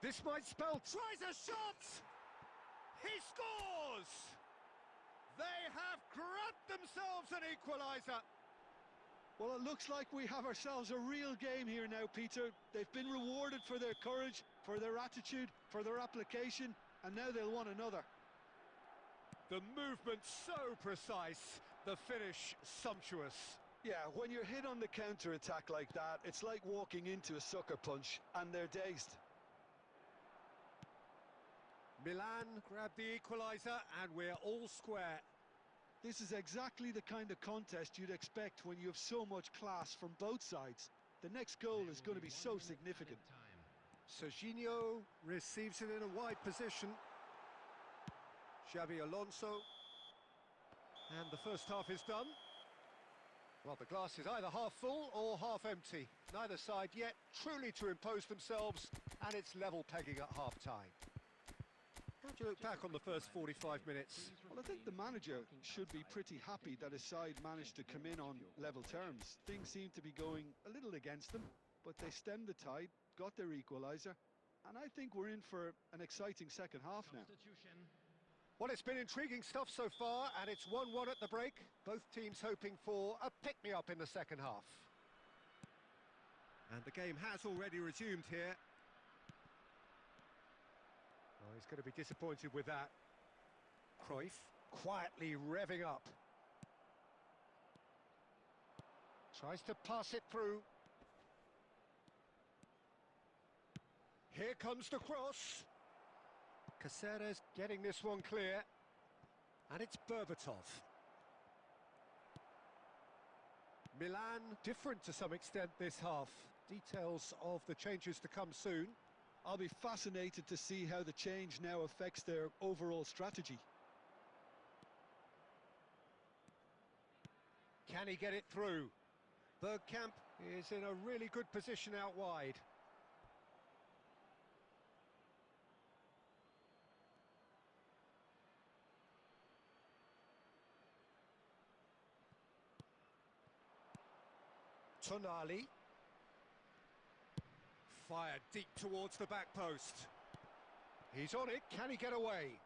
[SPEAKER 1] This might spell... Tries a shot! He scores! They have grabbed themselves an equaliser.
[SPEAKER 3] Well, it looks like we have ourselves a real game here now, Peter. They've been rewarded for their courage, for their attitude, for their application, and now they'll want another.
[SPEAKER 1] The movement so precise, the finish sumptuous.
[SPEAKER 3] Yeah, when you're hit on the counter-attack like that, it's like walking into a sucker punch, and they're dazed.
[SPEAKER 1] Milan grabbed the equaliser, and we're all square.
[SPEAKER 3] This is exactly the kind of contest you'd expect when you have so much class from both sides. The next goal is going to be so significant.
[SPEAKER 1] Serginho receives it in a wide position. Xabi Alonso. And the first half is done. Well, the glass is either half full or half empty. Neither side yet truly to impose themselves, and it's level pegging at half-time. How do you look back on the first 45 minutes?
[SPEAKER 3] Well, I think the manager should be pretty happy that his side managed to come in on level terms. Things seem to be going a little against them, but they stemmed the tide, got their equaliser, and I think we're in for an exciting second half now.
[SPEAKER 1] Well, it's been intriguing stuff so far, and it's 1-1 at the break. Both teams hoping for a pick-me-up in the second half. And the game has already resumed here. Oh, he's going to be disappointed with that. Cruyff quietly revving up. Tries to pass it through. Here comes the cross. Caceres getting this one clear. And it's Berbatov. Milan different to some extent this half. Details of the changes to come soon.
[SPEAKER 3] I'll be fascinated to see how the change now affects their overall strategy.
[SPEAKER 1] Can he get it through? Bergkamp is in a really good position out wide. Tonali. Fired deep towards the back post. He's on it, can he get away?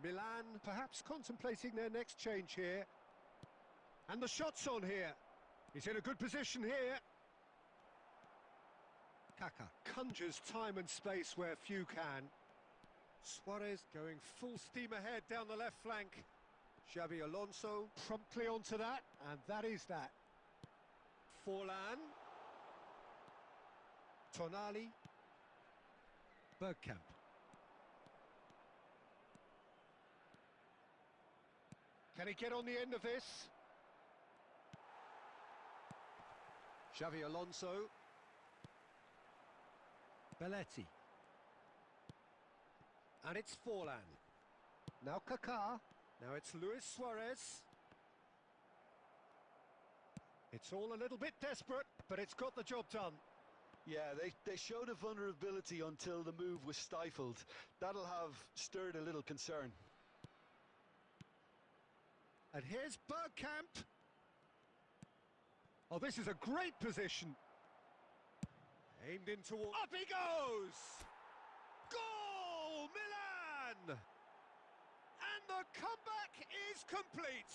[SPEAKER 1] Milan perhaps contemplating their next change here. And the shot's on here. He's in a good position here. Kaka conjures time and space where few can. Suarez going full steam ahead down the left flank. Xavi Alonso promptly onto that, and that is that. Forlan. Tonali. Bergkamp. Can he get on the end of this? Xavi Alonso. Belletti. And it's Forlan. Now Kaká. Now it's Luis Suarez. It's all a little bit desperate, but it's got the job done.
[SPEAKER 2] Yeah, they showed a vulnerability until the move was stifled. That'll have stirred a little concern.
[SPEAKER 1] And here's Bergkamp. Oh, this is a great position. Aimed in towards... Up he goes! Goal! Milan! And the comeback is complete.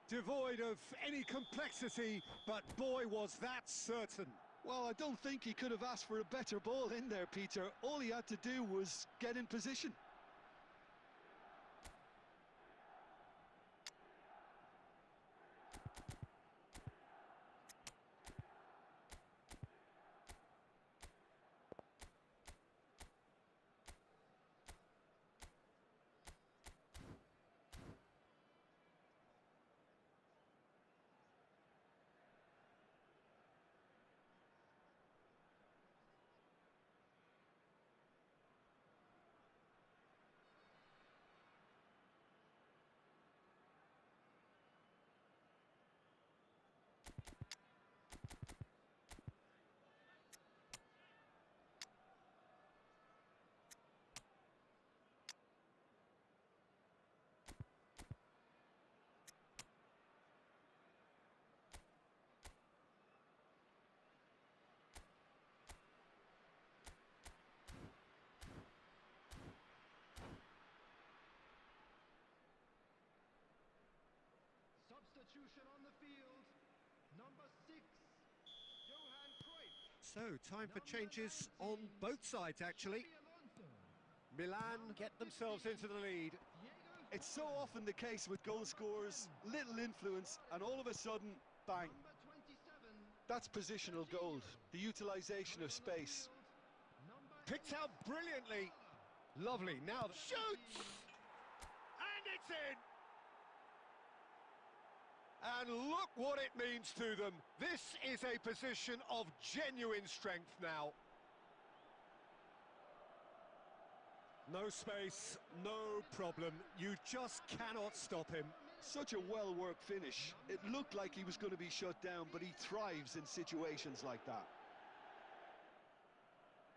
[SPEAKER 1] Devoid of any complexity, but boy, was that certain.
[SPEAKER 3] Well, I don't think he could have asked for a better ball in there, Peter. All he had to do was get in position.
[SPEAKER 4] Substitution on the field. Number 6, Johan Cruyff.
[SPEAKER 1] So, time for changes on both sides, actually. Milan get themselves into the lead.
[SPEAKER 3] It's so often the case with goal scorers, little influence, and all of a sudden, bang. That's positional gold, the utilisation of space.
[SPEAKER 1] Picked out brilliantly. Lovely, now shoots! And it's in! And look what it means to them. This is a position of genuine strength now. No space, no problem. You just cannot stop him.
[SPEAKER 3] Such a well-worked finish. It looked like he was going to be shut down, but he thrives in situations like that.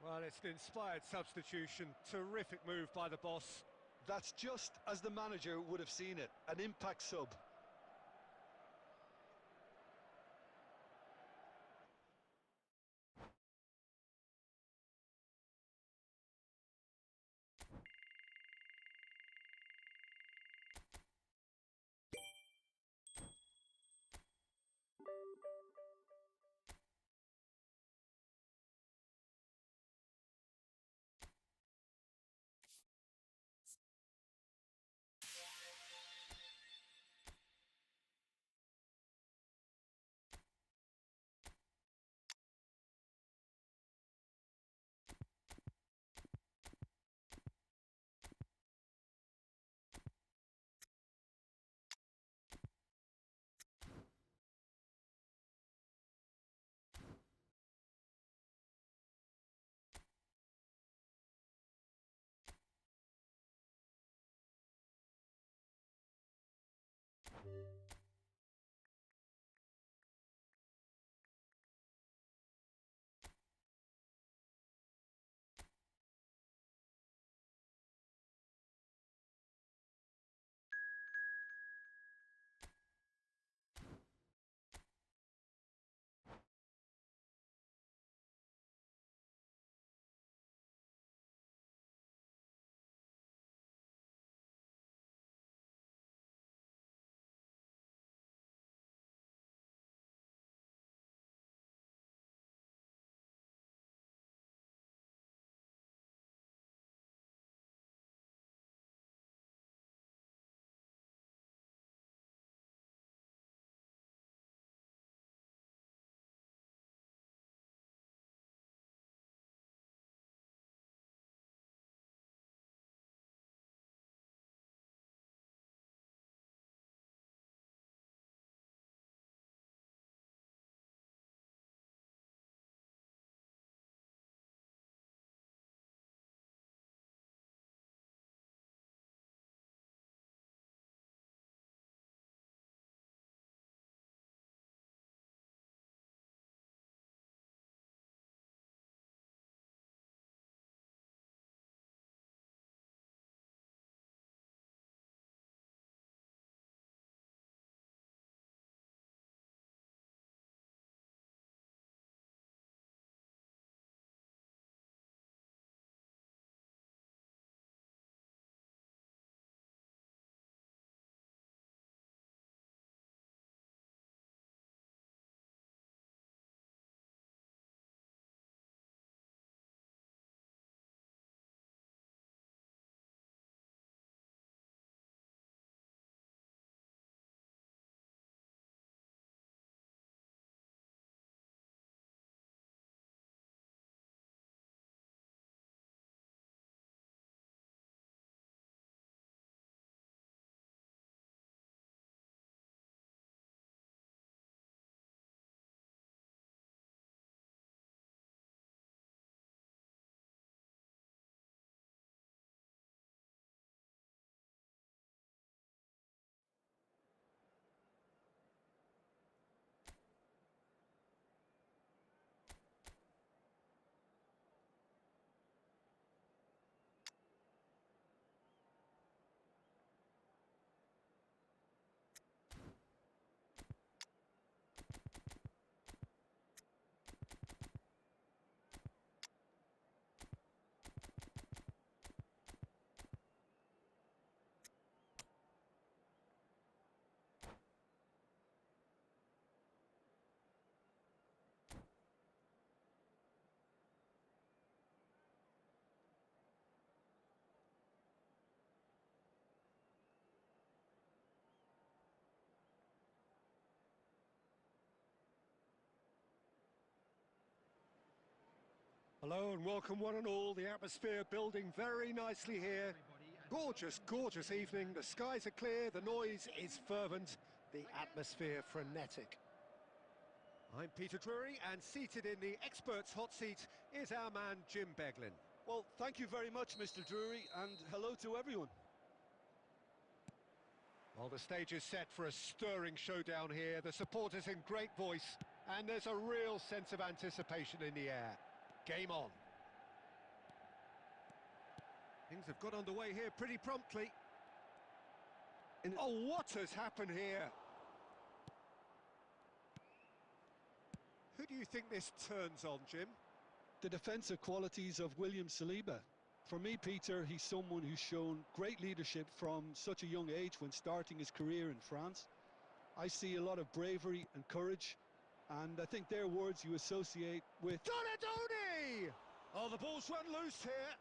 [SPEAKER 1] Well, it's an inspired substitution. Terrific move by the boss.
[SPEAKER 2] That's just as the manager would have seen it, an impact sub.
[SPEAKER 1] Hello and welcome one and all. The atmosphere building very nicely here. Gorgeous, gorgeous evening. The skies are clear, the noise is fervent, the atmosphere frenetic. I'm Peter Drury, and seated in the experts' hot seat is our man Jim Beglin.
[SPEAKER 3] Well, thank you very much, Mr. Drury, and hello to everyone.
[SPEAKER 1] Well, the stage is set for a stirring showdown here. The supporters in great voice, and there's a real sense of anticipation in the air. Game on. Things have got underway here pretty promptly. Oh, what has happened here? Who do you think this turns on, Jim?
[SPEAKER 3] The defensive qualities of William Saliba. For me, Peter, he's someone who's shown great leadership from such a young age when starting his career in France. I see a lot of bravery and courage, and I think they're words you associate with...
[SPEAKER 1] Donadoni! Oh, the ball's run loose here.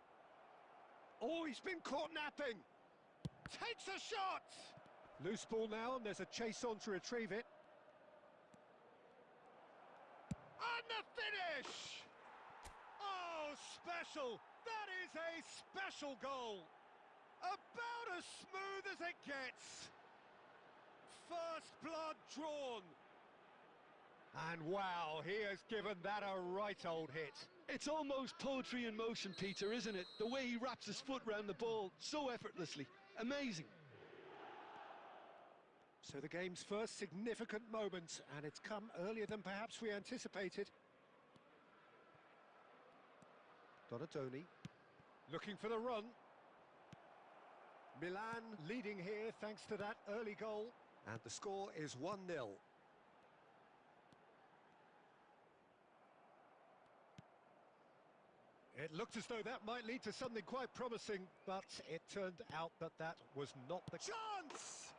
[SPEAKER 1] Oh, he's been caught napping. Takes a shot! Loose ball now, and there's a chase on to retrieve it. And the finish! Oh, special! That is a special goal! About as smooth as it gets. First blood drawn. And wow, he has given that a right old hit.
[SPEAKER 3] It's almost poetry in motion, Peter, isn't it? The way he wraps his foot round the ball so effortlessly. Amazing.
[SPEAKER 1] So the game's first significant moment, and it's come earlier than perhaps we anticipated. Donadoni looking for the run. Milan leading here thanks to that early goal, and the score is 1-0. It looked as though that might lead to something quite promising, but it turned out that that was not the chance!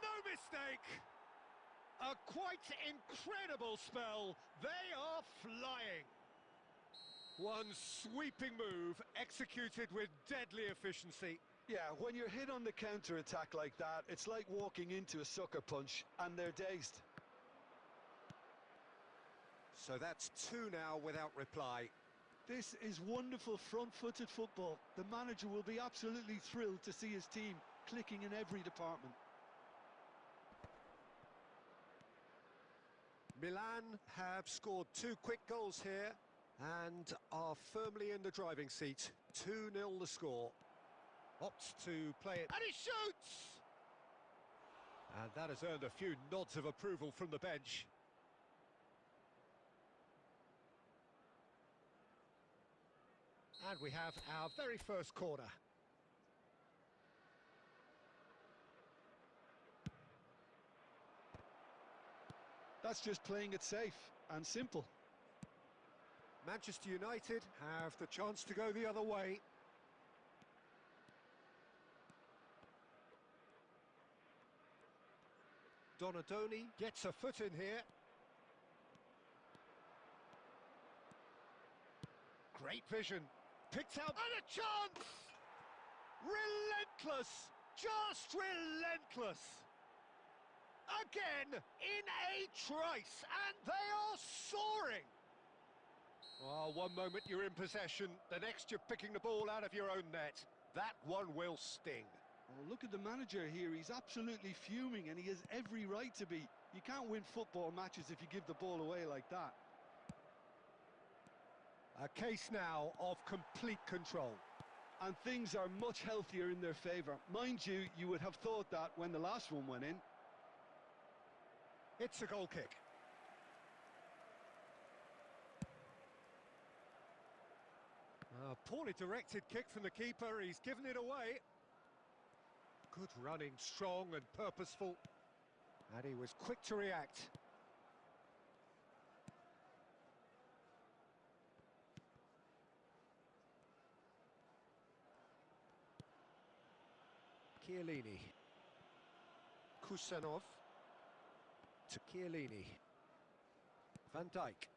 [SPEAKER 1] No mistake! A quite incredible spell. They are flying. One sweeping move, executed with deadly efficiency.
[SPEAKER 3] Yeah, when you're hit on the counter-attack like that, it's like walking into a sucker punch, and they're dazed.
[SPEAKER 1] So that's two now without reply.
[SPEAKER 3] This is wonderful front-footed football. The manager will be absolutely thrilled to see his team clicking in every department.
[SPEAKER 1] Milan have scored two quick goals here and are firmly in the driving seat. 2-0 the score. Opts to play it, and he shoots! And that has earned a few nods of approval from the bench. And we have our very first corner.
[SPEAKER 3] That's just playing it safe and simple.
[SPEAKER 1] Manchester United have the chance to go the other way. Donadoni gets a foot in here. Great vision. Picked out, and a chance! Relentless! Just relentless! Again, in a trice, and they are soaring! Well, one moment you're in possession, the next you're picking the ball out of your own net. That one will sting.
[SPEAKER 3] Oh, look at the manager here. He's absolutely fuming, and he has every right to be. You can't win football matches if you give the ball away like that.
[SPEAKER 1] A case now of complete control.
[SPEAKER 3] And things are much healthier in their favour. Mind you, you would have thought that when the last one went in.
[SPEAKER 1] It's a goal kick. A poorly directed kick from the keeper. He's given it away. Good running, strong and purposeful. And he was quick to react. Chiellini. Kusanov. To Chiellini. Van Dijk.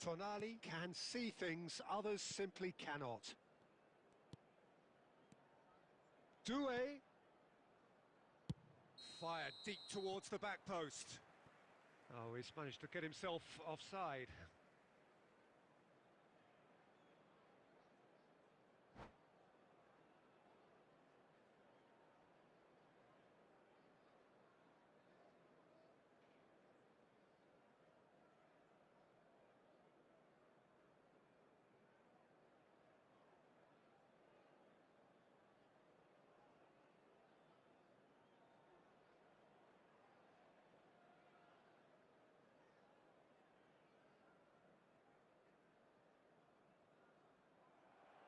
[SPEAKER 1] Tonali can see things others simply cannot. Doué. Fired deep towards the back post. Oh, he's managed to get himself offside.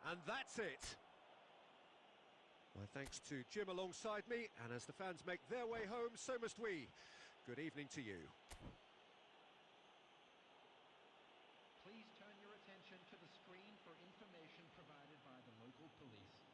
[SPEAKER 1] And that's it. My thanks to Jim alongside me, and as the fans make their way home, so must we. Good evening to you.
[SPEAKER 4] Please turn your attention to the screen for information provided by the local police.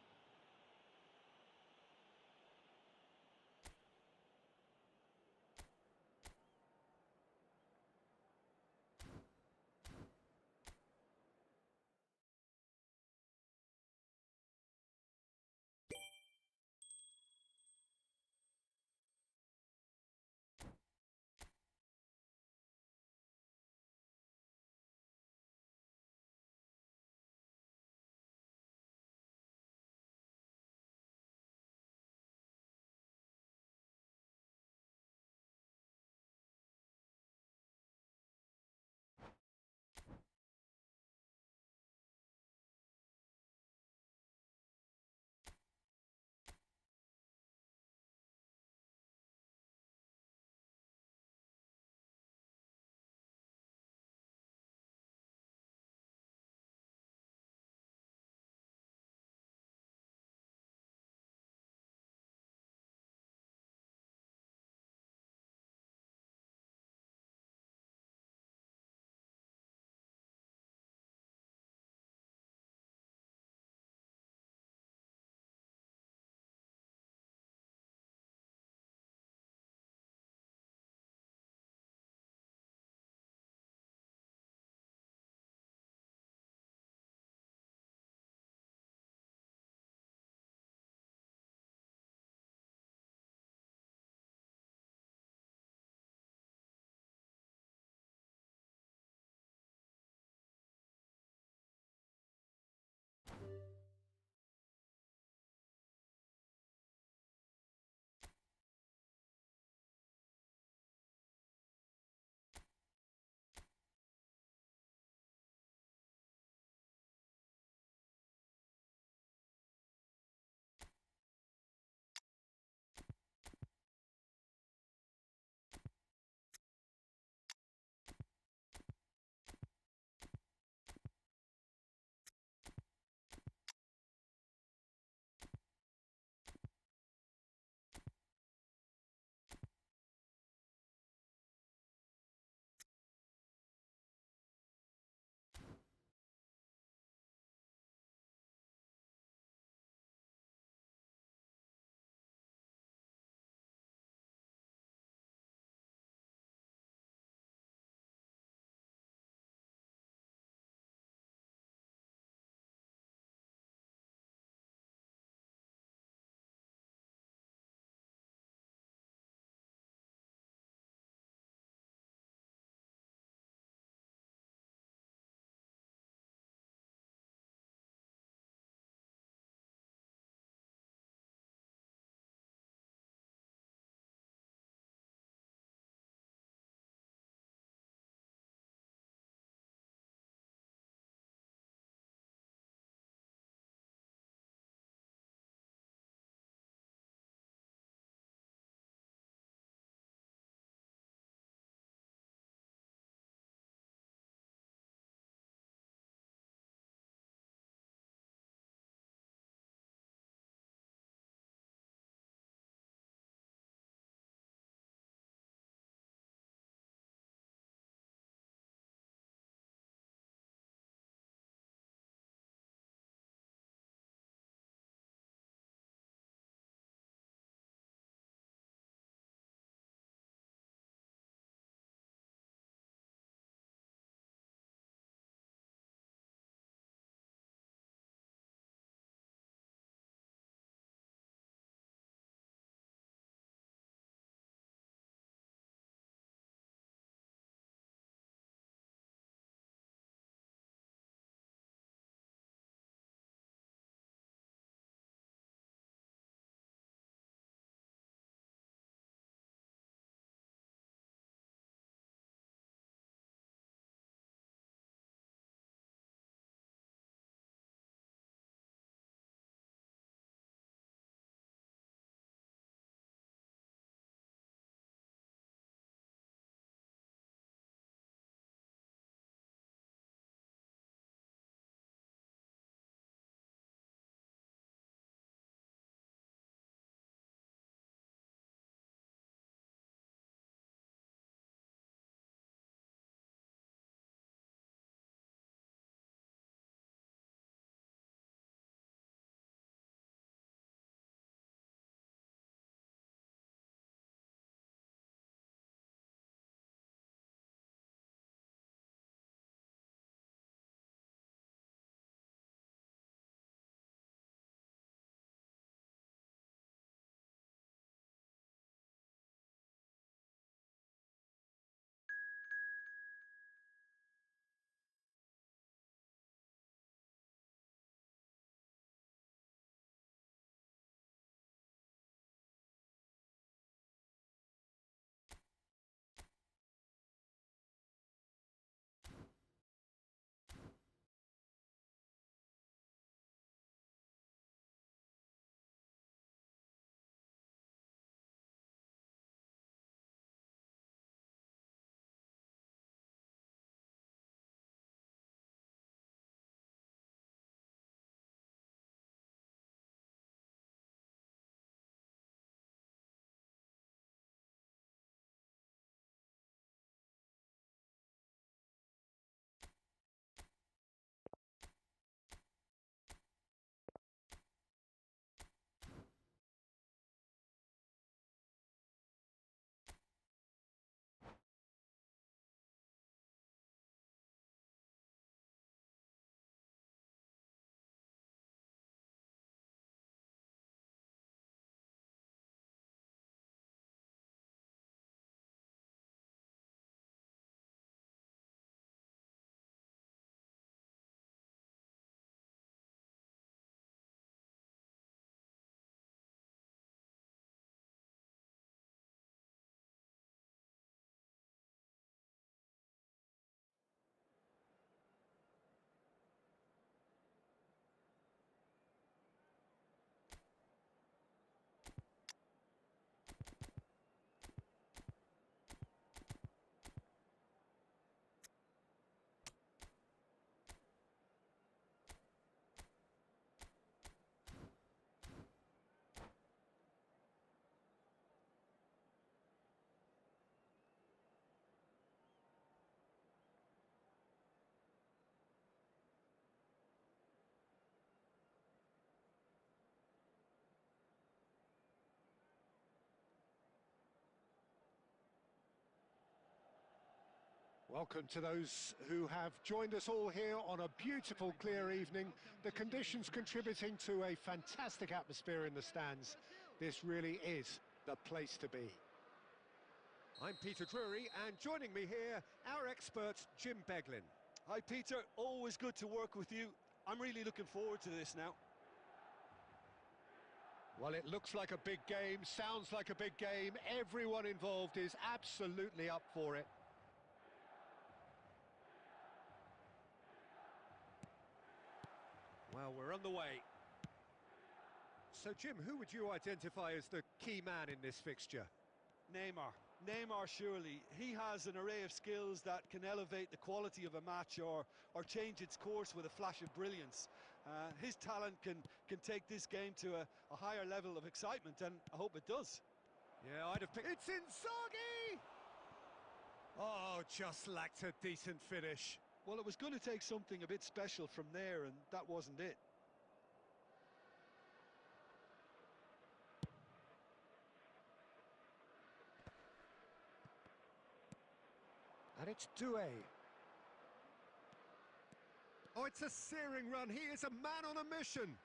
[SPEAKER 1] Welcome to those who have joined us all here on a beautiful, clear evening. The conditions contributing to a fantastic atmosphere in the stands. This really is the place to be. I'm Peter Drury, and joining me here, our expert, Jim Beglin.
[SPEAKER 3] Hi, Peter. Always good to work with you. I'm really looking forward to this now.
[SPEAKER 1] Well, it looks like a big game, sounds like a big game. Everyone involved is absolutely up for it. Well, we're on the way. So, Jim, who would you identify as the key man in this fixture?
[SPEAKER 3] Neymar. Neymar, surely. He has an array of skills that can elevate the quality of a match or change its course with a flash of brilliance. His talent can take this game to a higher level of excitement, and I hope it does.
[SPEAKER 1] Yeah, I'd have picked... It's Inzaghi! Oh, just lacked a decent finish.
[SPEAKER 3] Well, it was going to take something a bit special from there, and that wasn't it.
[SPEAKER 1] And it's Doué. Oh, it's a searing run. He is a man on a mission.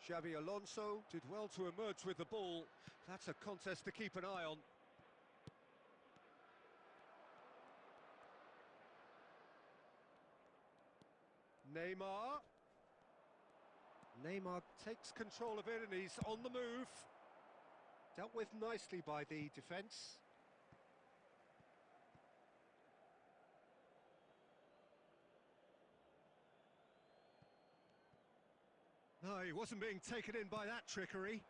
[SPEAKER 1] Xavi Alonso did well to emerge with the ball. That's a contest to keep an eye on. Neymar. Neymar takes control of it and he's on the move. Dealt with nicely by the defence. No, he wasn't being taken in by that trickery.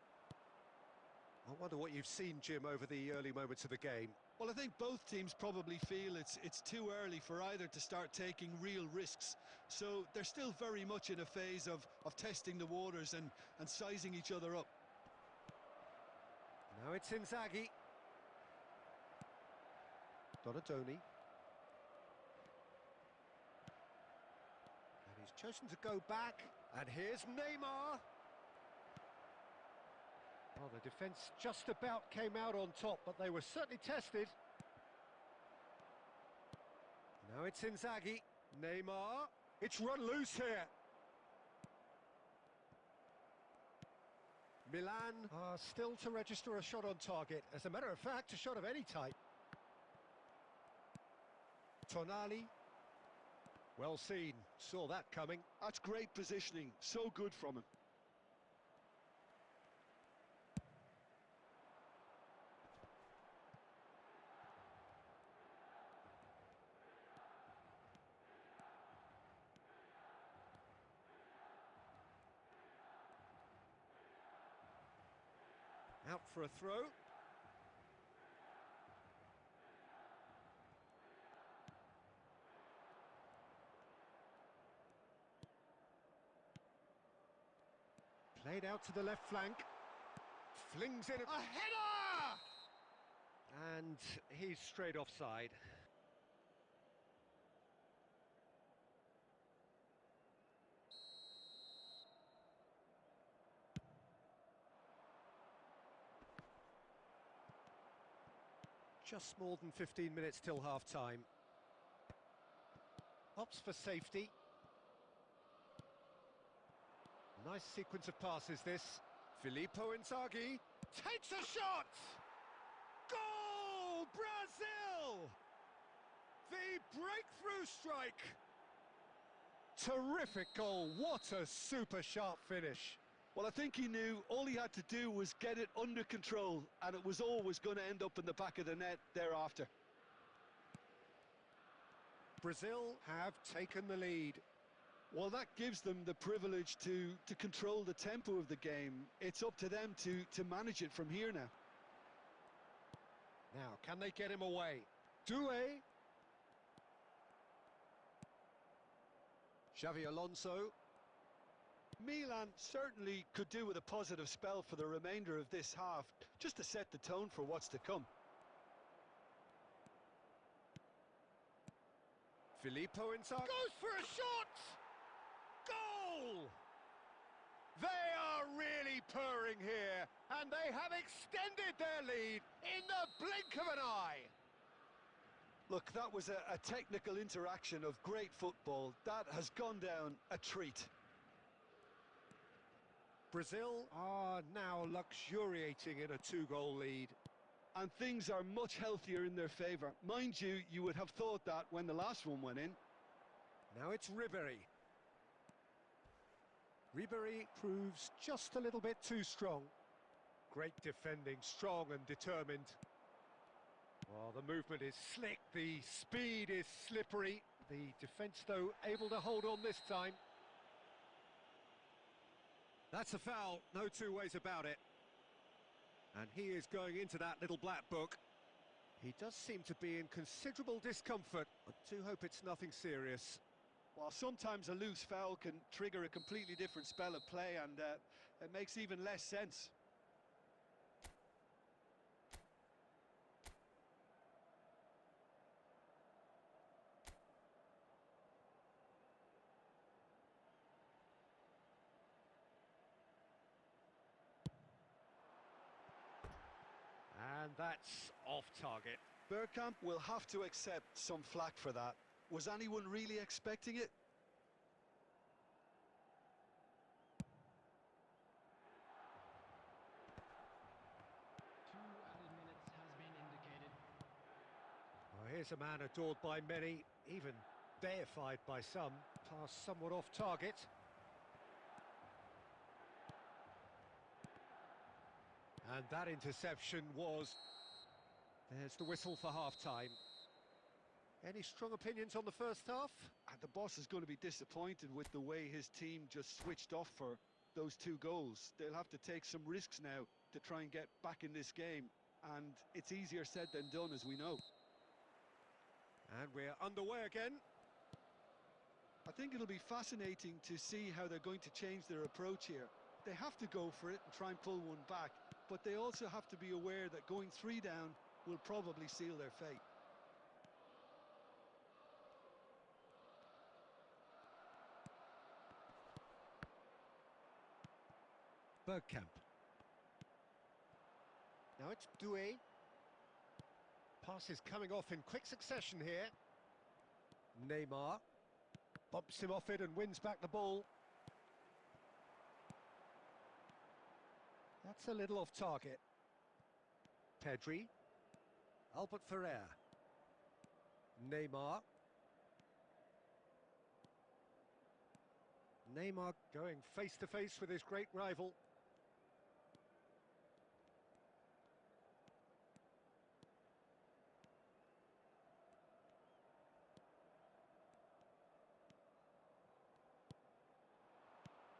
[SPEAKER 1] I wonder what you've seen, Jim, over the early moments of the game.
[SPEAKER 3] Well, I think both teams probably feel it's too early for either to start taking real risks. So they're still very much in a phase of testing the waters and sizing each other up.
[SPEAKER 1] Now it's Inzaghi. Donadoni. And he's chosen to go back. And here's Neymar. Well, the defence just about came out on top, but they were certainly tested. Now it's Inzaghi. Neymar. It's run loose here. Milan are still to register a shot on target. As a matter of fact, a shot of any type. Tonali. Well seen. Saw that coming.
[SPEAKER 3] That's great positioning. So good from him.
[SPEAKER 1] Out for a throw. Played out to the left flank. Flings in a header! And he's straight offside. Just more than 15 minutes till half-time. Opts for safety. Nice sequence of passes, this. Filippo Inzaghi takes a shot! Goal! Brazil! The breakthrough strike! Terrific goal. What a super sharp finish.
[SPEAKER 3] Well, I think he knew all he had to do was get it under control, and it was always going to end up in the back of the net thereafter.
[SPEAKER 1] Brazil have taken the lead.
[SPEAKER 3] Well, that gives them the privilege to control the tempo of the game. It's up to them to manage it from here now.
[SPEAKER 1] Now, can they get him away? Doué. Xavi Alonso.
[SPEAKER 3] Milan certainly could do with a positive spell for the remainder of this half, just to set the tone for what's to come.
[SPEAKER 1] Filippo Inzaghi goes for a shot! Goal! They are really purring here, and they have extended their lead in the blink of an eye.
[SPEAKER 2] Look, that was a technical interaction of great football. That has gone down a treat.
[SPEAKER 1] Brazil are now luxuriating in a two-goal lead.
[SPEAKER 3] And things are much healthier in their favour. Mind you, you would have thought that when the last one went in.
[SPEAKER 1] Now it's Ribery. Ribery proves just a little bit too strong. Great defending, strong and determined. Well, the movement is slick, the speed is slippery. The defence, though, able to hold on this time. That's a foul, no two ways about it. And he is going into that little black book. He does seem to be in considerable discomfort. I do hope it's nothing serious.
[SPEAKER 3] While sometimes a loose foul can trigger a completely different spell of play, and it makes even less sense.
[SPEAKER 1] And that's off target.
[SPEAKER 2] Bergkamp will have to accept some flack for that. Was anyone really expecting it?
[SPEAKER 4] Two added minutes has been indicated.
[SPEAKER 1] Well, here's a man adored by many, even deified by some. Pass somewhat off target. And that interception was... There's the whistle for half-time. Any strong opinions on the first half?
[SPEAKER 3] And the boss is going to be disappointed with the way his team just switched off for those two goals. They'll have to take some risks now to try and get back in this game. And it's easier said than done, as we know.
[SPEAKER 1] And we're underway again.
[SPEAKER 3] I think it'll be fascinating to see how they're going to change their approach here. They have to go for it and try and pull one back, but they also have to be aware that going 3 down will probably seal their fate.
[SPEAKER 1] Bergkamp. Now it's Doué. Pass is coming off in quick succession here. Neymar bumps him off it and wins back the ball. That's a little off target. Pedri. Albert Ferrer. Neymar. Neymar going face to face with his great rival.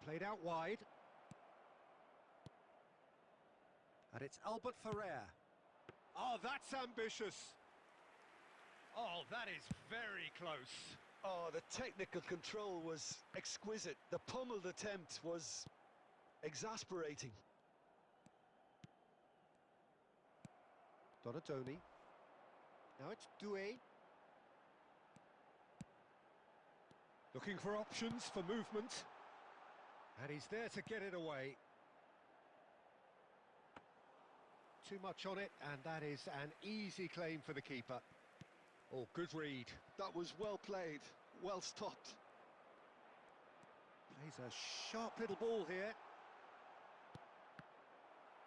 [SPEAKER 1] Played out wide. And it's Albert Ferrer. Oh, that's ambitious. Oh, that is very close.
[SPEAKER 2] Oh, the technical control was exquisite. The pummeled attempt was exasperating.
[SPEAKER 1] Donatoni. Now it's Doué. Looking for options for movement. And he's there to get it away. Too much on it, and that is an easy claim for the keeper. Oh, good read.
[SPEAKER 3] That was well played, well stopped.
[SPEAKER 1] Plays a sharp little ball here.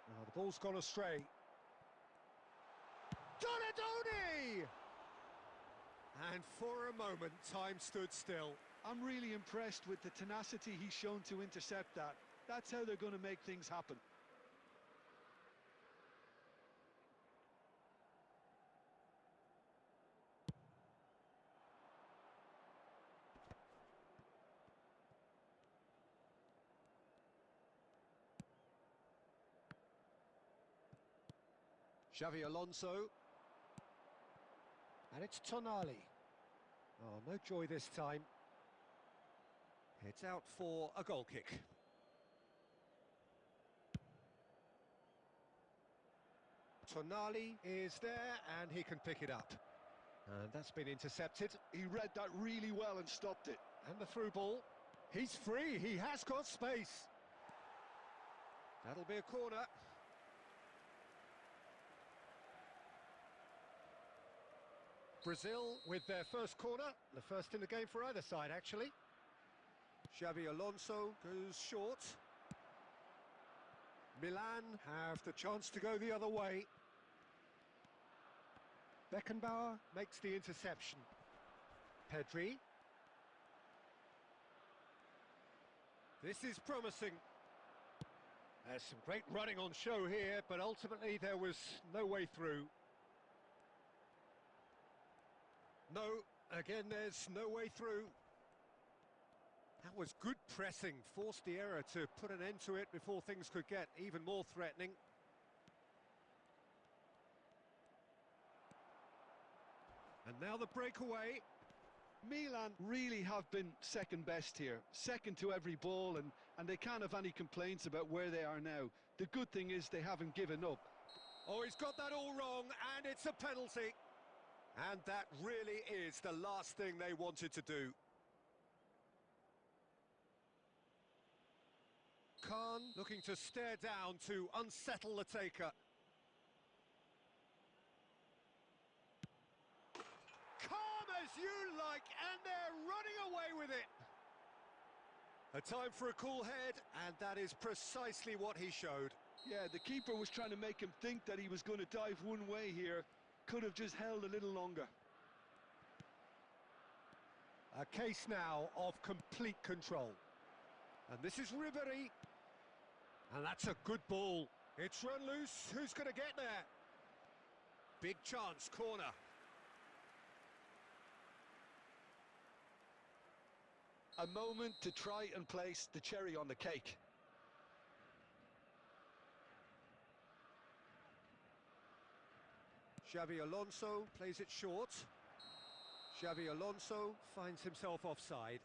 [SPEAKER 1] Now the ball's gone astray. Donatoni! And for a moment, time stood still.
[SPEAKER 3] I'm really impressed with the tenacity he's shown to intercept that. That's how they're going to make things happen.
[SPEAKER 1] Xavi Alonso. And it's Tonali. Oh, no joy this time. It's out for a goal kick. Tonali is there and he can pick it up. And that's been intercepted.
[SPEAKER 3] He read that really well and stopped it.
[SPEAKER 1] And the through ball. He's free, he has got space. That'll be a corner. Brazil with their first corner, the first in the game for either side, actually. Xabi Alonso goes short. Milan have the chance to go the other way. Beckenbauer makes the interception. Pedri. This is promising. There's some great running on show here, but ultimately there was no way through. No, again there's no way through. That was good pressing, forced the error to put an end to it before things could get even more threatening. And now the breakaway.
[SPEAKER 3] Milan really have been second best here, second to every ball, and they can't have any complaints about where they are now. The good thing is they haven't given up.
[SPEAKER 1] Oh, he's got that all wrong, and it's a penalty. And that really is the last thing they wanted to do. Khan looking to stare down to unsettle the taker. Calm as you like, and they're running away with it. A time for a cool head, and that is precisely what he showed.
[SPEAKER 3] Yeah, the keeper was trying to make him think that he was going to dive one way here. Could have just held a little longer.
[SPEAKER 1] A case now of complete control. And this is Ribery. And that's a good ball. It's run loose. Who's going to get there? Big chance, corner.
[SPEAKER 2] A moment to try and place the cherry on the cake.
[SPEAKER 1] Xabi Alonso plays it short. Xabi Alonso finds himself offside.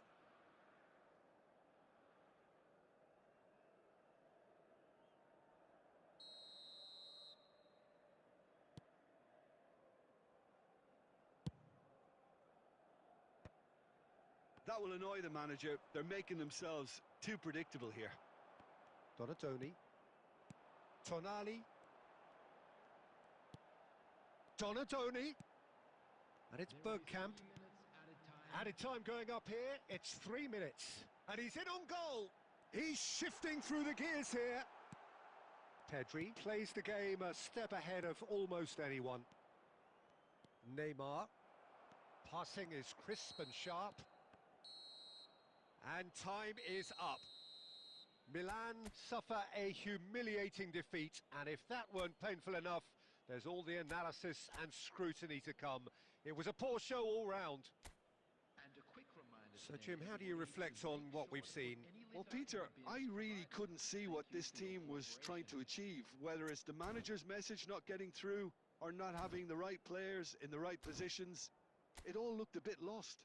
[SPEAKER 3] That will annoy the manager. They're making themselves too predictable here.
[SPEAKER 1] Donatoni. Tonali. Donatoni. And it's Bergkamp. Added time going up here. It's 3 minutes. And he's in on goal. He's shifting through the gears here. Pedri plays the game a step ahead of almost anyone. Neymar. Passing is crisp and sharp. And time is up. Milan suffer a humiliating defeat, and if that weren't painful enough, there's all the analysis and scrutiny to come. It was a poor show all round. So, Jim, how do you reflect on what we've seen?
[SPEAKER 3] Well, Peter, I really couldn't see what this team was trying to achieve, whether it's the manager's message not getting through or not having the right players in the right positions. It all looked a bit lost.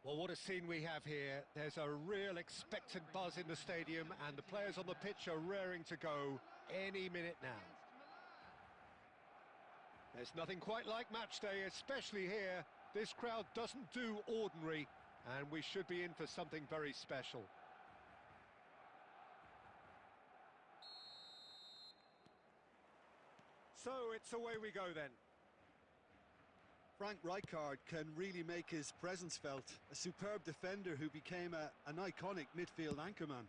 [SPEAKER 1] Well, what a scene we have here. There's a real expectant buzz in the stadium, and the players on the pitch are raring to go any minute now. There's nothing quite like match day, especially here. This crowd doesn't do ordinary, and we should be in for something very special. So it's away we go then.
[SPEAKER 3] Frank Rijkaard can really make his presence felt. A superb defender who became an iconic midfield anchorman.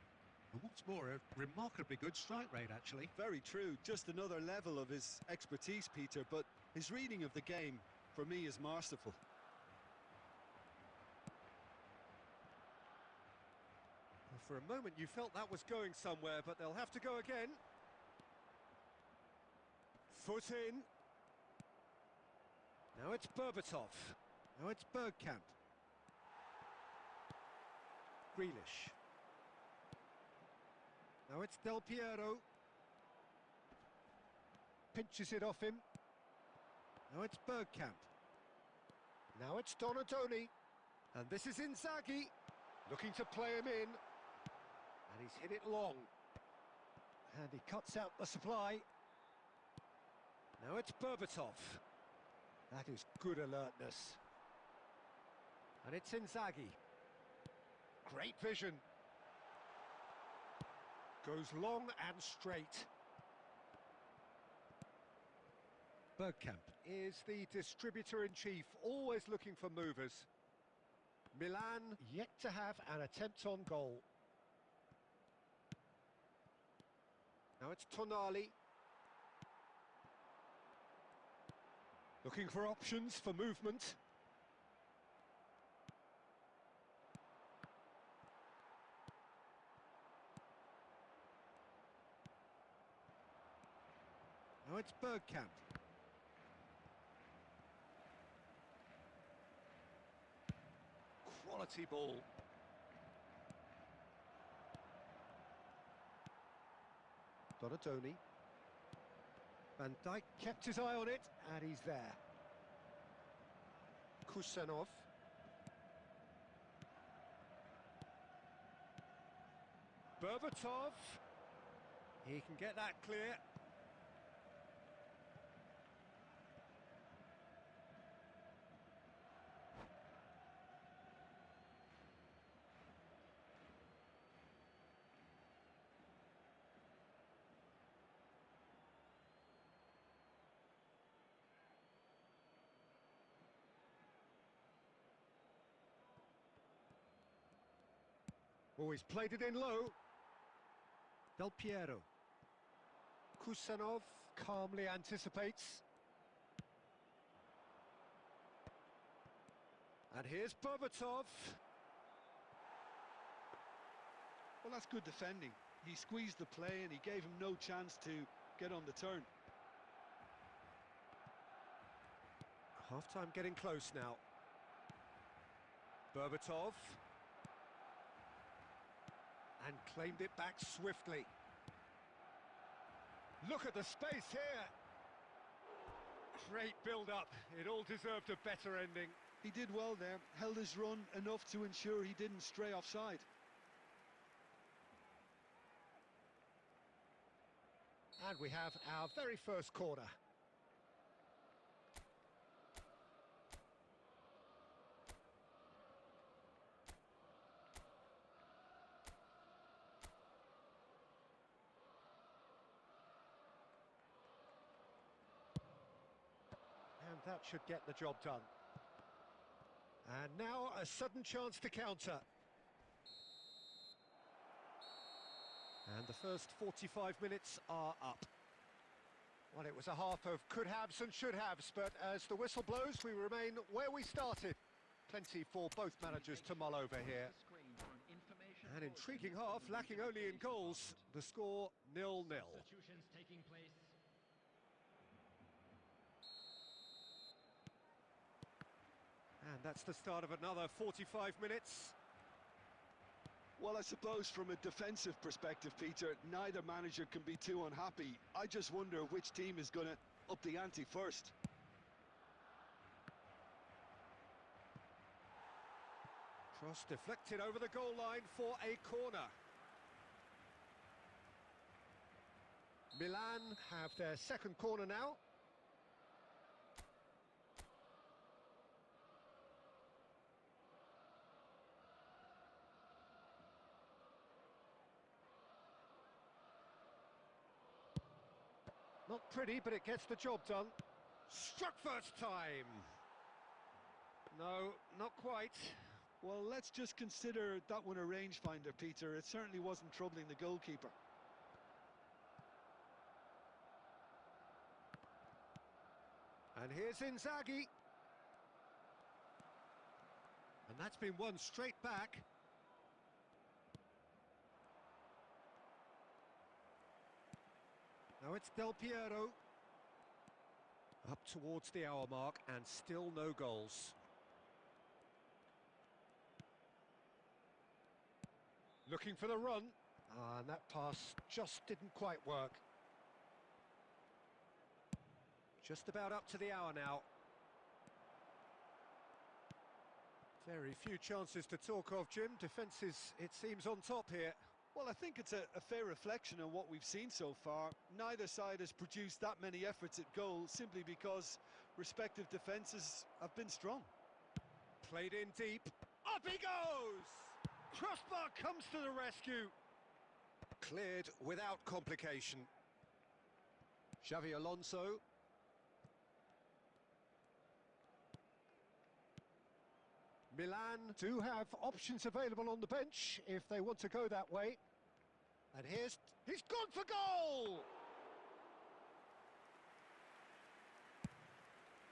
[SPEAKER 1] And what's more, a remarkably good strike rate, actually.
[SPEAKER 3] Very true, just another level of his expertise, Peter, but his reading of the game, for me, is masterful.
[SPEAKER 1] Well, for a moment you felt that was going somewhere, but they'll have to go again. Foot in. Now it's Berbatov. Now it's Bergkamp. Grealish. Now it's Del Piero. Pinches it off him. Now it's Bergkamp. Now it's Donadoni. And this is Inzaghi. Looking to play him in. And he's hit it long. And he cuts out the supply. Now it's Berbatov. That is good alertness. And it's Inzaghi. Great vision. Goes long and straight. Bergkamp is the distributor-in-chief, always looking for movers. Milan yet to have an attempt on goal. Now it's Tonali. Looking for options for movement. Now it's Bergkamp. Quality ball. Donadoni. Van Dijk kept his eye on it, and he's there. Kusanov. Berbatov. He can get that clear. Oh, he's played it in low. Del Piero. Kusanov calmly anticipates. And here's Berbatov.
[SPEAKER 3] Well, that's good defending. He squeezed the play and he gave him no chance to get on the turn.
[SPEAKER 1] Half-time getting close now. Berbatov. And claimed it back swiftly. Look at the space here. Great build-up. It all deserved a better ending.
[SPEAKER 3] He did well there, held his run enough to ensure he didn't stray offside.
[SPEAKER 1] And we have our very first corner. And that should get the job done. And now a sudden chance to counter. And the first 45 minutes are up. Well, it was a half of could-haves and should-haves, but as the whistle blows, we remain where we started. Plenty for both managers to mull over here. An intriguing half, lacking only in goals. The score 0-0.
[SPEAKER 4] Substitutions taking place.
[SPEAKER 1] And that's the start of another 45 minutes.
[SPEAKER 3] Well, I suppose from a defensive perspective, Peter, neither manager can be too unhappy. I just wonder which team is going to up the ante first.
[SPEAKER 1] Cross deflected over the goal line for a corner. Milan have their second corner now. Not pretty, but it gets the job done. Struck first time. No, not quite.
[SPEAKER 3] Well, let's just consider that one a rangefinder, Peter. It certainly wasn't troubling the goalkeeper.
[SPEAKER 1] And here's Inzaghi. And that's been won straight back. Now it's Del Piero. Up towards the hour mark and still no goals. Looking for the run. And that pass just didn't quite work. Just about up to the hour now. Very few chances to talk of, Jim. Defence is, it seems, on top here.
[SPEAKER 3] Well, I think it's a fair reflection on what we've seen so far. Neither side has produced that many efforts at goal simply because respective defences have been strong.
[SPEAKER 1] Played in deep. Up he goes! Crossbar comes to the rescue. Cleared without complication. Xavi Alonso. Milan do have options available on the bench if they want to go that way. And he's gone for goal!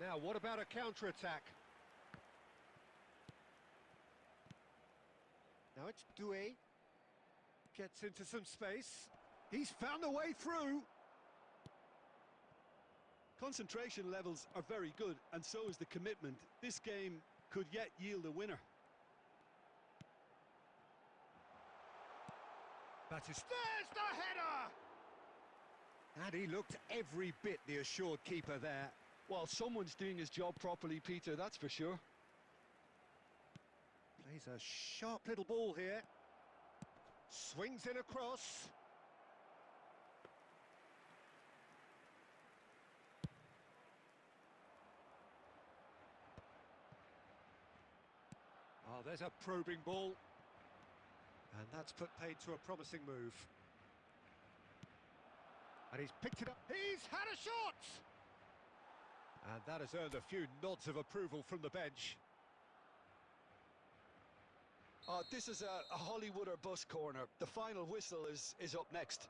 [SPEAKER 1] Now, what about a counter-attack? Now it's Doué. Gets into some space. He's found a way through.
[SPEAKER 3] Concentration levels are very good, and so is the commitment. This game could yet yield a winner.
[SPEAKER 1] There's the header! And he looked every bit the assured keeper there.
[SPEAKER 3] Well, someone's doing his job properly, Peter, that's for sure.
[SPEAKER 1] Plays a sharp little ball here. Swings in across. Oh, there's a probing ball. And that's put paid to a promising move. And he's picked it up. He's had a shot! And that has earned a few nods of approval from the bench.
[SPEAKER 3] This is a Hollywood or bust corner. The final whistle is up next.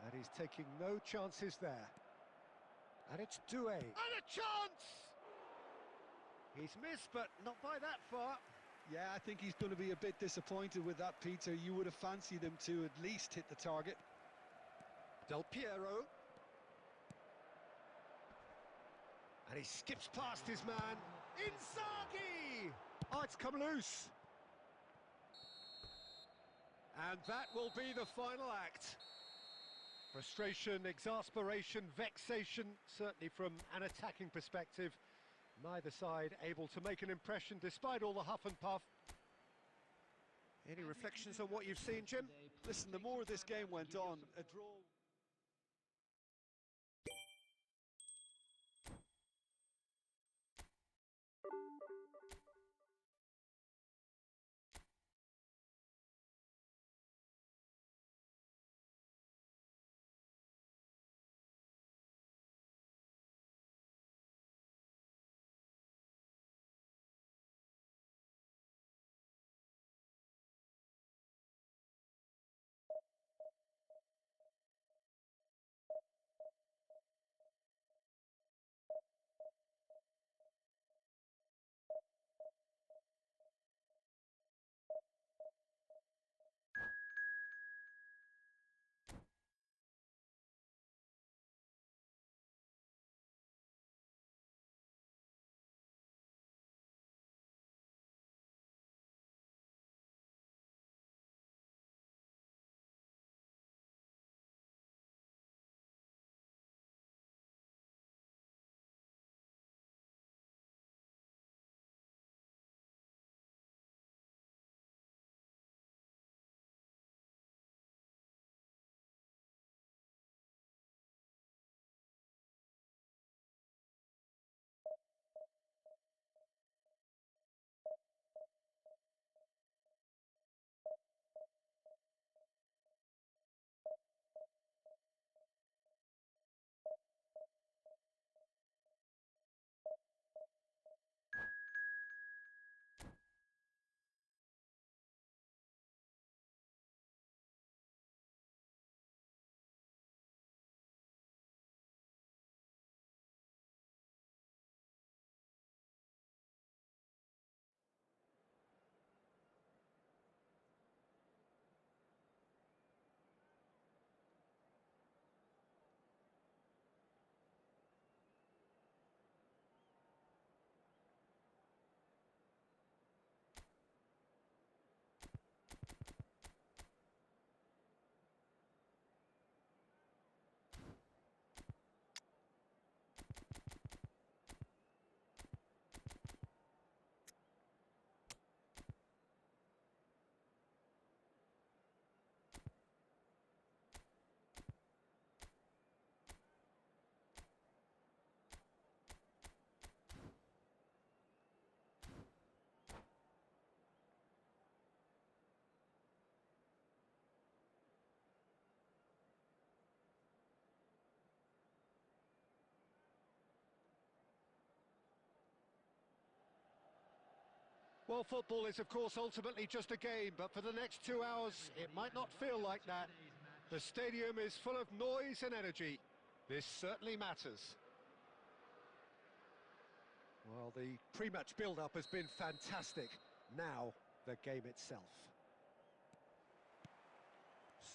[SPEAKER 1] And he's taking no chances there. And it's Doué. And a chance! He's missed, but not by that far.
[SPEAKER 3] Yeah, I think he's going to be a bit disappointed with that, Peter. You would have fancied him to at least hit the target.
[SPEAKER 1] Del Piero. And he skips past his man. Inzaghi! Oh, it's come loose. And that will be the final act. Frustration, exasperation, vexation, certainly from an attacking perspective. Neither side able to make an impression despite all the huff and puff. Any reflections on what you've seen, Jim?
[SPEAKER 3] Listen, the more this game went on, a draw...
[SPEAKER 1] Well, football is, of course, ultimately just a game, but for the next 2 hours, it might not feel like that. The stadium is full of noise and energy. This certainly matters. Well, the pre-match build-up has been fantastic. Now, the game itself.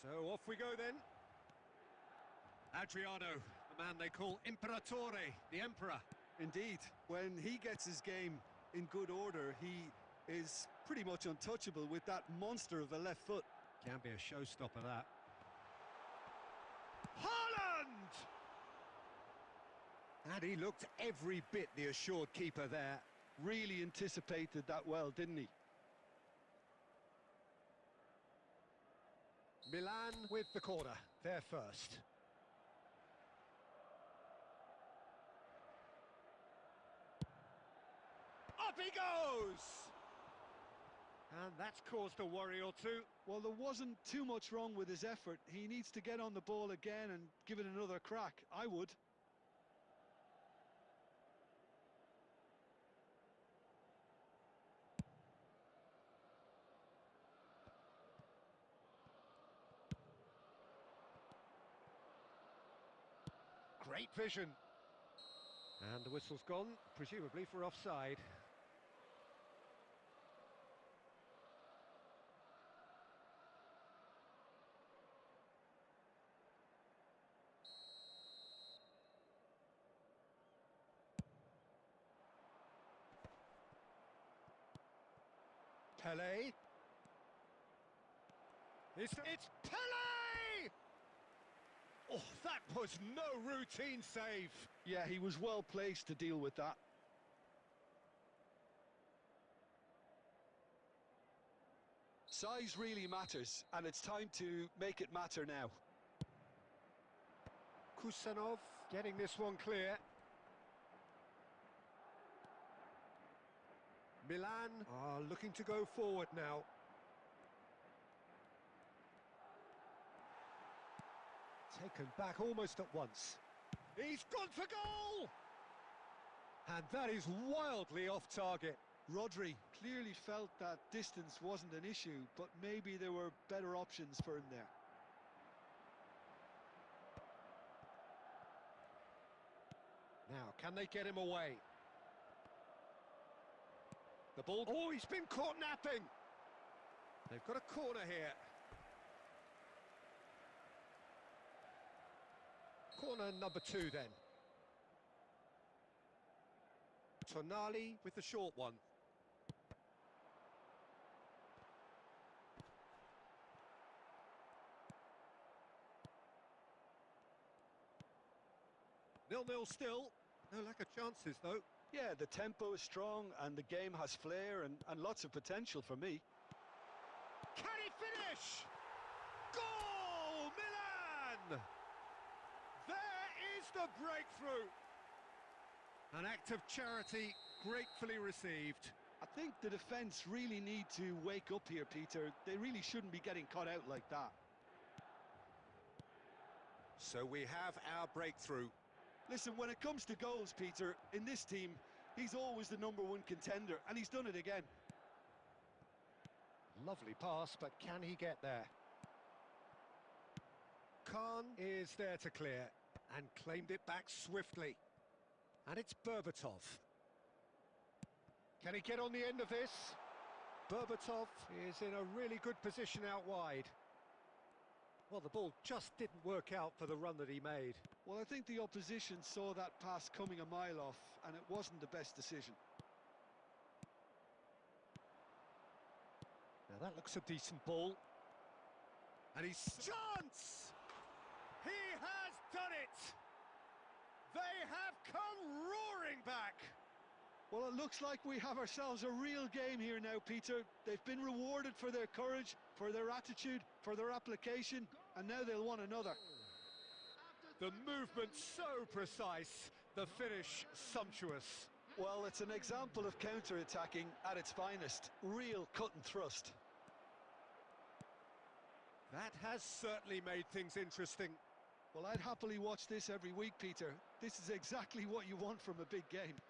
[SPEAKER 1] So off we go then. Adriano, the man they call Imperatore, the Emperor.
[SPEAKER 3] Indeed, when he gets his game in good order, he is pretty much untouchable with that monster of a left foot.
[SPEAKER 1] Can be a showstopper, that. Haaland! And he looked every bit the assured keeper there.
[SPEAKER 3] Really anticipated that well, didn't he?
[SPEAKER 1] Milan with the corner, there first. Up he goes! And that's caused a worry or two.
[SPEAKER 3] Well, there wasn't too much wrong with his effort. He needs to get on the ball again and give it another crack. I would.
[SPEAKER 1] Great vision. And the whistle's gone, presumably for offside. Pele. It's Pele! Oh, that was no routine save.
[SPEAKER 3] Yeah, he was well placed to deal with that.
[SPEAKER 2] Size really matters, and it's time to make it matter now.
[SPEAKER 1] Kusanov getting this one clear. Milan are looking to go forward now. Taken back almost at once. He's gone for goal! And that is wildly off target.
[SPEAKER 3] Rodri clearly felt that distance wasn't an issue, but maybe there were better options for him there.
[SPEAKER 1] Now, can they get him away? The ball... Oh, he's been caught napping! They've got a corner here. Corner number 2 then. Tonali with the short one. Nil-nil still. No lack of chances, though.
[SPEAKER 2] Yeah, the tempo is strong and the game has flair and lots of potential for me.
[SPEAKER 1] Can he finish? Goal! Milan! There is the breakthrough. An act of charity gratefully received.
[SPEAKER 3] I think the defence really need to wake up here, Peter. They really shouldn't be getting caught out like that.
[SPEAKER 1] So we have our breakthrough.
[SPEAKER 3] Listen, when it comes to goals, Peter, in this team, he's always the #1 contender, and he's done it again.
[SPEAKER 1] Lovely pass, but can he get there? Khan is there to clear, and claimed it back swiftly. And it's Berbatov. Can he get on the end of this? Berbatov is in a really good position out wide. Well, the ball just didn't work out for the run that he made.
[SPEAKER 3] Well, I think the opposition saw that pass coming a mile off, and it wasn't the best decision.
[SPEAKER 1] Now that looks a decent ball. And he's... Chance! He has done it! They have come roaring back!
[SPEAKER 3] Well, it looks like we have ourselves a real game here now, Peter. They've been rewarded for their courage, for their attitude, for their application, and now they'll want another.
[SPEAKER 1] The movement so precise, the finish sumptuous.
[SPEAKER 2] Well, it's an example of counter-attacking at its finest. Real cut and thrust.
[SPEAKER 1] That has certainly made things interesting.
[SPEAKER 3] Well, I'd happily watch this every week, Peter. This is exactly what you want from a big game.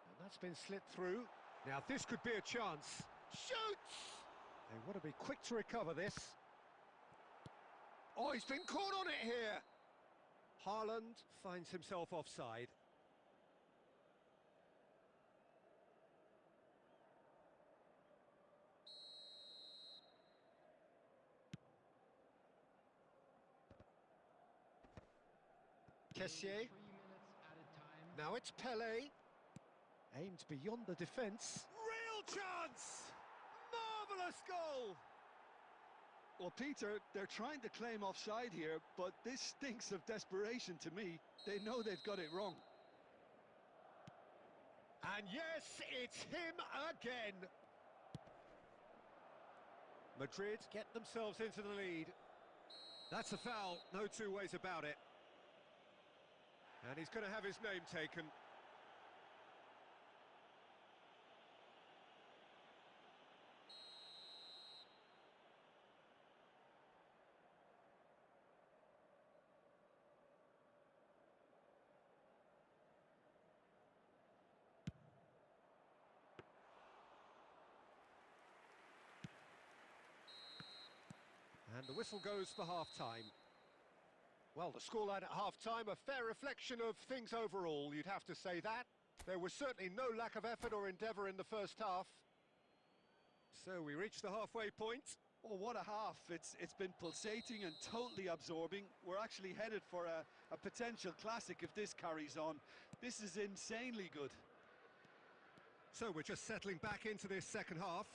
[SPEAKER 1] And that's been slipped through. Now this could be a chance. Shoots! They want to be quick to recover this. Oh, he's been caught on it here. Haaland finds himself offside. Kessié. Now it's Pelé. Aimed beyond the defence. Real chance! Marvellous goal!
[SPEAKER 3] Well, Peter, they're trying to claim offside here, but this stinks of desperation to me. They know they've got it wrong.
[SPEAKER 1] And yes, it's him again. Madrid get themselves into the lead. That's a foul, no two ways about it. And he's going to have his name taken. And the whistle goes for half-time. Well, the scoreline at half-time, a fair reflection of things overall, you'd have to say that. There was certainly no lack of effort or endeavour in the first half. So we reach the halfway point.
[SPEAKER 3] Oh, what a half. It's been pulsating and totally absorbing. We're actually headed for a potential classic if this carries on. This is insanely good.
[SPEAKER 1] So we're just settling back into this second half.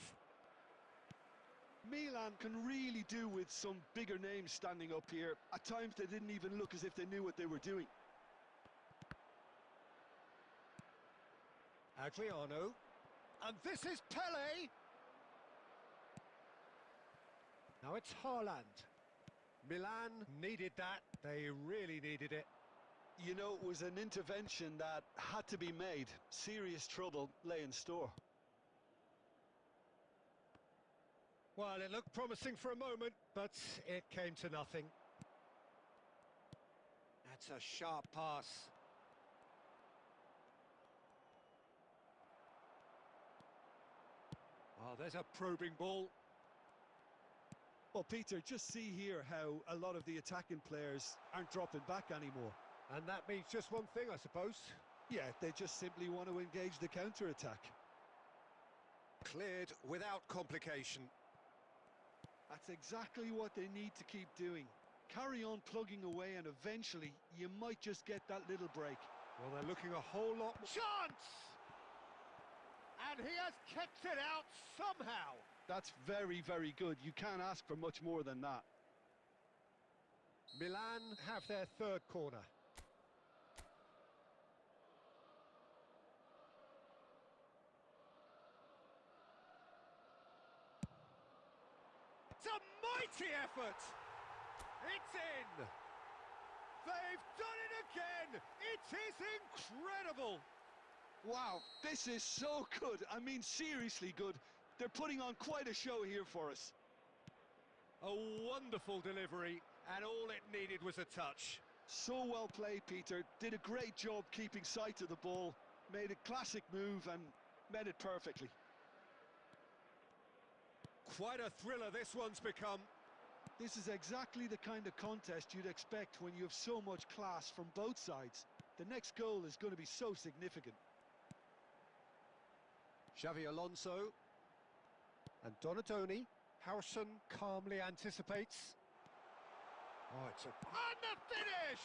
[SPEAKER 3] Milan can really do with some bigger names standing up here. At times they didn't even look as if they knew what they were doing.
[SPEAKER 1] Adriano. And this is Pelé. Now it's Haaland. Milan needed that. They really needed it.
[SPEAKER 3] You know, it was an intervention that had to be made. Serious trouble lay in store.
[SPEAKER 1] Well, it looked promising for a moment, but it came to nothing. That's a sharp pass. Oh, there's a probing ball.
[SPEAKER 3] Well, Peter, just see here how a lot of the attacking players aren't dropping back anymore.
[SPEAKER 1] And that means just one thing, I suppose.
[SPEAKER 3] Yeah, they just simply want to engage the counter-attack.
[SPEAKER 1] Cleared without complication.
[SPEAKER 3] That's exactly what they need to keep doing. Carry on plugging away and eventually you might just get that little break.
[SPEAKER 1] Well, they're looking a whole lot more. Chance! And he has kept it out somehow.
[SPEAKER 3] That's very, very good. You can't ask for much more than that.
[SPEAKER 1] Milan have their third corner. It's a mighty effort! It's in! They've done it again! It is incredible!
[SPEAKER 3] Wow, this is so good. I mean, seriously good. They're putting on quite a show here for us.
[SPEAKER 1] A wonderful delivery, and all it needed was a touch.
[SPEAKER 3] So well played, Peter. Did a great job keeping sight of the ball. Made a classic move and met it perfectly.
[SPEAKER 1] Quite a thriller this one's become.
[SPEAKER 3] This is exactly the kind of contest you'd expect when you have so much class from both sides. The next goal is going to be so significant.
[SPEAKER 1] Xavi Alonso and Donatoni. Harrison calmly anticipates. Oh, it's a... And the finish!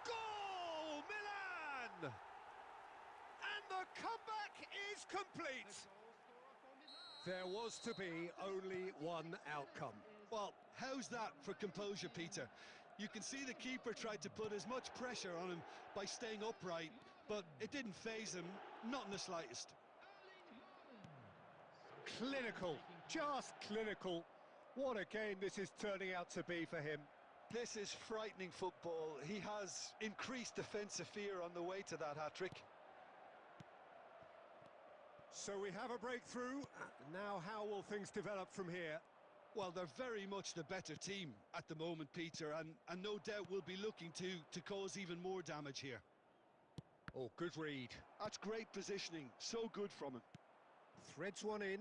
[SPEAKER 1] Goal, Milan! And the comeback is complete. There was to be only one outcome.
[SPEAKER 3] Well, how's that for composure, Peter? You can see the keeper tried to put as much pressure on him by staying upright, but it didn't faze him, not in the slightest.
[SPEAKER 1] Clinical, just clinical. What a game this is turning out to be for him.
[SPEAKER 3] This is frightening football. He has increased defensive fear on the way to that hat-trick.
[SPEAKER 1] So we have a breakthrough. Now how will things develop from here?
[SPEAKER 3] Well, they're very much the better team at the moment, Peter, and no doubt will be looking to cause even more damage here.
[SPEAKER 1] Oh, good read.
[SPEAKER 3] That's great positioning, so good from him.
[SPEAKER 1] Threads one in,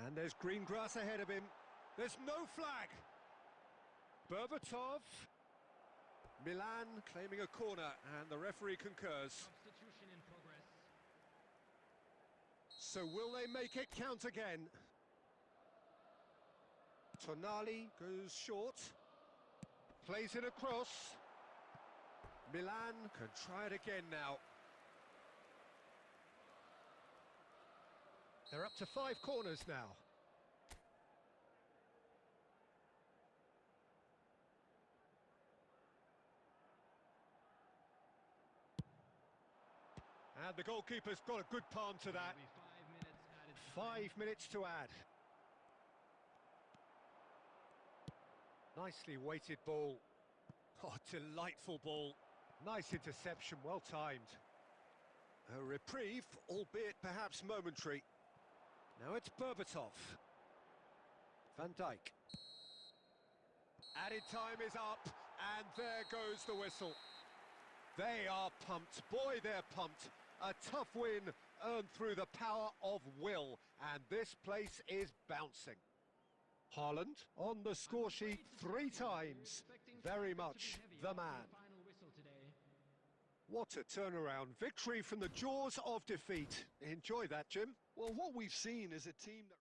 [SPEAKER 1] and there's green grass ahead of him. There's no flag. Berbatov. Milan claiming a corner, and the referee concurs.
[SPEAKER 4] Substitution in progress.
[SPEAKER 1] So will they make it count again? Tonali goes short. Plays it across. Milan can try it again now. They're up to 5 corners now. And the goalkeeper's got a good palm to that.
[SPEAKER 4] There'll be 5 minutes added time.
[SPEAKER 1] 5 minutes to add. Nicely weighted ball. Oh, delightful ball. Nice interception, well timed. A reprieve, albeit perhaps momentary. Now it's Berbatov. Van Dijk. Added time is up, and there goes the whistle. They are pumped. Boy, they're pumped. A tough win earned through the power of will, and this place is bouncing. Haaland on the score sheet 3 times. Very much the man.
[SPEAKER 4] Final whistle today.
[SPEAKER 1] What a turnaround. Victory from the jaws of defeat. Enjoy that, Jim.
[SPEAKER 3] Well, what we've seen is a team that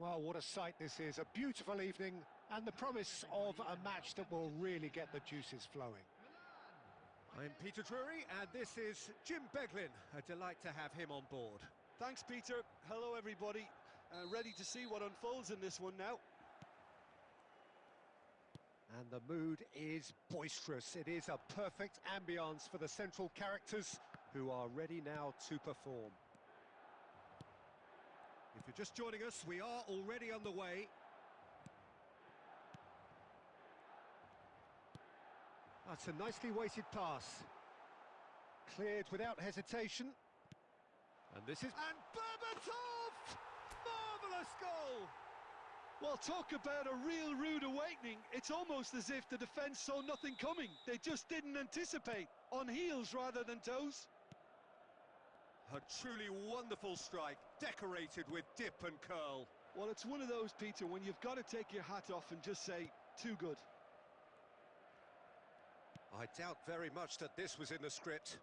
[SPEAKER 1] Well, what a sight this is. A beautiful evening and the promise of a match that will really get the juices flowing. I'm Peter Drury and this is Jim Beglin. A delight to have him on board.
[SPEAKER 3] Thanks, Peter. Hello, everybody. Ready to see what unfolds in this one now.
[SPEAKER 1] And the mood is boisterous. It is a perfect ambience for the central characters who are ready now to perform. If you're just joining us, we are already on the way. That's a nicely weighted pass. Cleared without hesitation. And this is... And Berbatov! Marvellous goal!
[SPEAKER 3] Well, talk about a real rude awakening. It's almost as if the defence saw nothing coming. They just didn't anticipate. On heels rather than toes.
[SPEAKER 1] A truly wonderful strike, decorated with dip and curl.
[SPEAKER 3] Well, it's one of those, Peter, when you've got to take your hat off and just say, too good.
[SPEAKER 1] I doubt very much that this was in the script.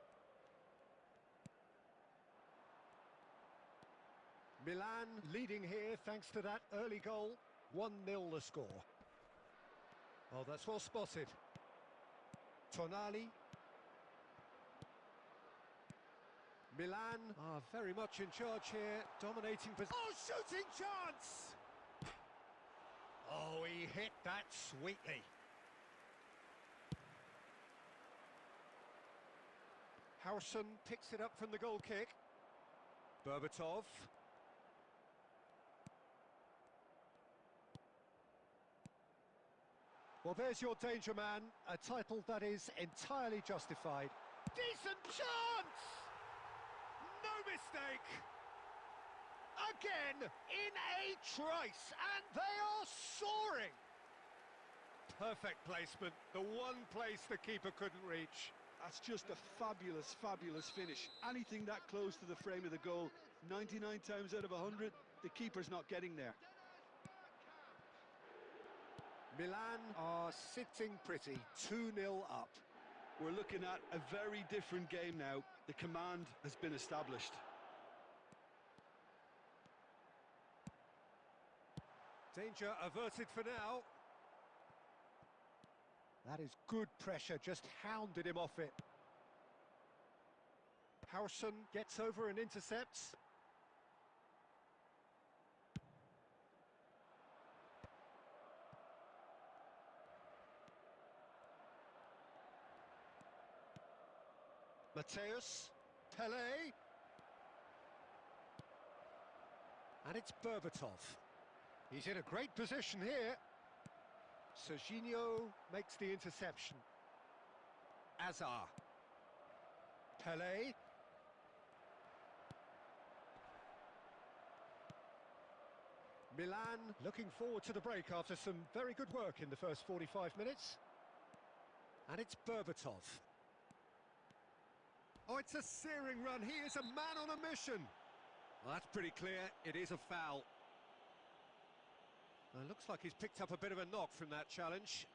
[SPEAKER 1] Milan leading here thanks to that early goal. 1-0 the score. Oh, that's well spotted. Tonali. Milan are very much in charge here, dominating position. Oh, shooting chance! Oh, he hit that sweetly. Howson picks it up from the goal kick. Berbatov. Well, there's your danger man, a title that is entirely justified. Decent chance! No mistake! Again, in a trice, and they are soaring! Perfect placement, the one place the keeper couldn't reach.
[SPEAKER 3] That's just a fabulous, fabulous finish. Anything that close to the frame of the goal, 99 times out of 100, the keeper's not getting there.
[SPEAKER 1] Milan are sitting pretty, 2-0 up.
[SPEAKER 3] We're looking at a very different game now. The command has been established.
[SPEAKER 1] Danger averted for now. That is good pressure, just hounded him off it. Howson gets over and intercepts. Mateus, Pele, and it's Berbatov. He's in a great position here. Serginho makes the interception. Azar. Pele. Milan looking forward to the break after some very good work in the first 45 minutes. And it's Berbatov. Oh, it's a searing run. He is a man on a mission. Well, that's pretty clear. It is a foul. Well, it looks like he's picked up a bit of a knock from that challenge.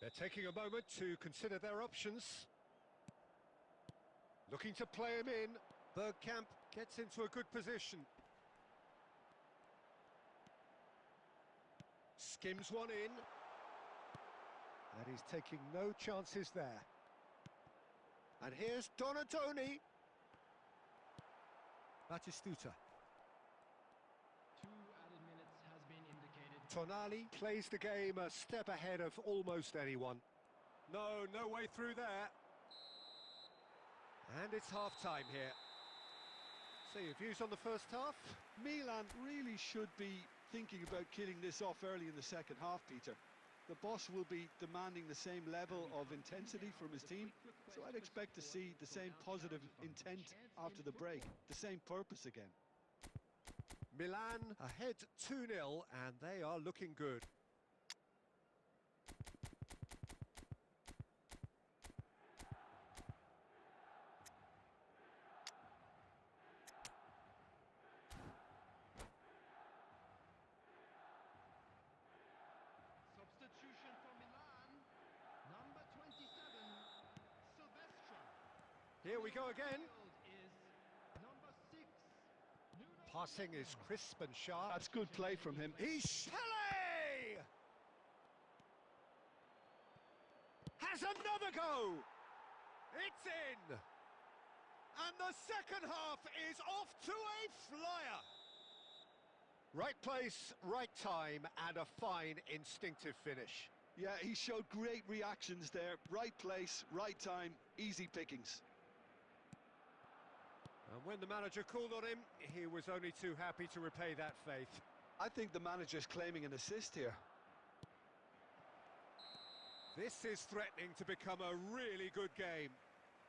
[SPEAKER 1] They're taking a moment to consider their options. Looking to play him in. Bergkamp gets into a good position. Skims one in. And he's taking no chances there. And here's Donatoni. Batistuta.
[SPEAKER 4] 2 added minutes has been indicated.
[SPEAKER 1] Tonali plays the game a step ahead of almost anyone. No way through there. And it's half-time here. So your views on the first half?
[SPEAKER 3] Milan really should be thinking about killing this off early in the second half, Peter. The boss will be demanding the same level of intensity from his team, so I'd expect to see the same positive intent after the break, the same purpose again.
[SPEAKER 1] Milan ahead 2-0 and they are looking good. Here we go again.
[SPEAKER 4] Is number 6, Nuno
[SPEAKER 1] Passing is crisp and sharp.
[SPEAKER 3] That's good play from him.
[SPEAKER 1] He's Pele! Has another go! It's in! And the second half is off to a flyer! Right place, right time, and a fine instinctive finish.
[SPEAKER 3] Yeah, he showed great reactions there. Right place, right time, easy pickings.
[SPEAKER 1] And when the manager called on him, he was only too happy to repay that faith.
[SPEAKER 2] I think the manager's claiming an assist here.
[SPEAKER 1] This is threatening to become a really good game.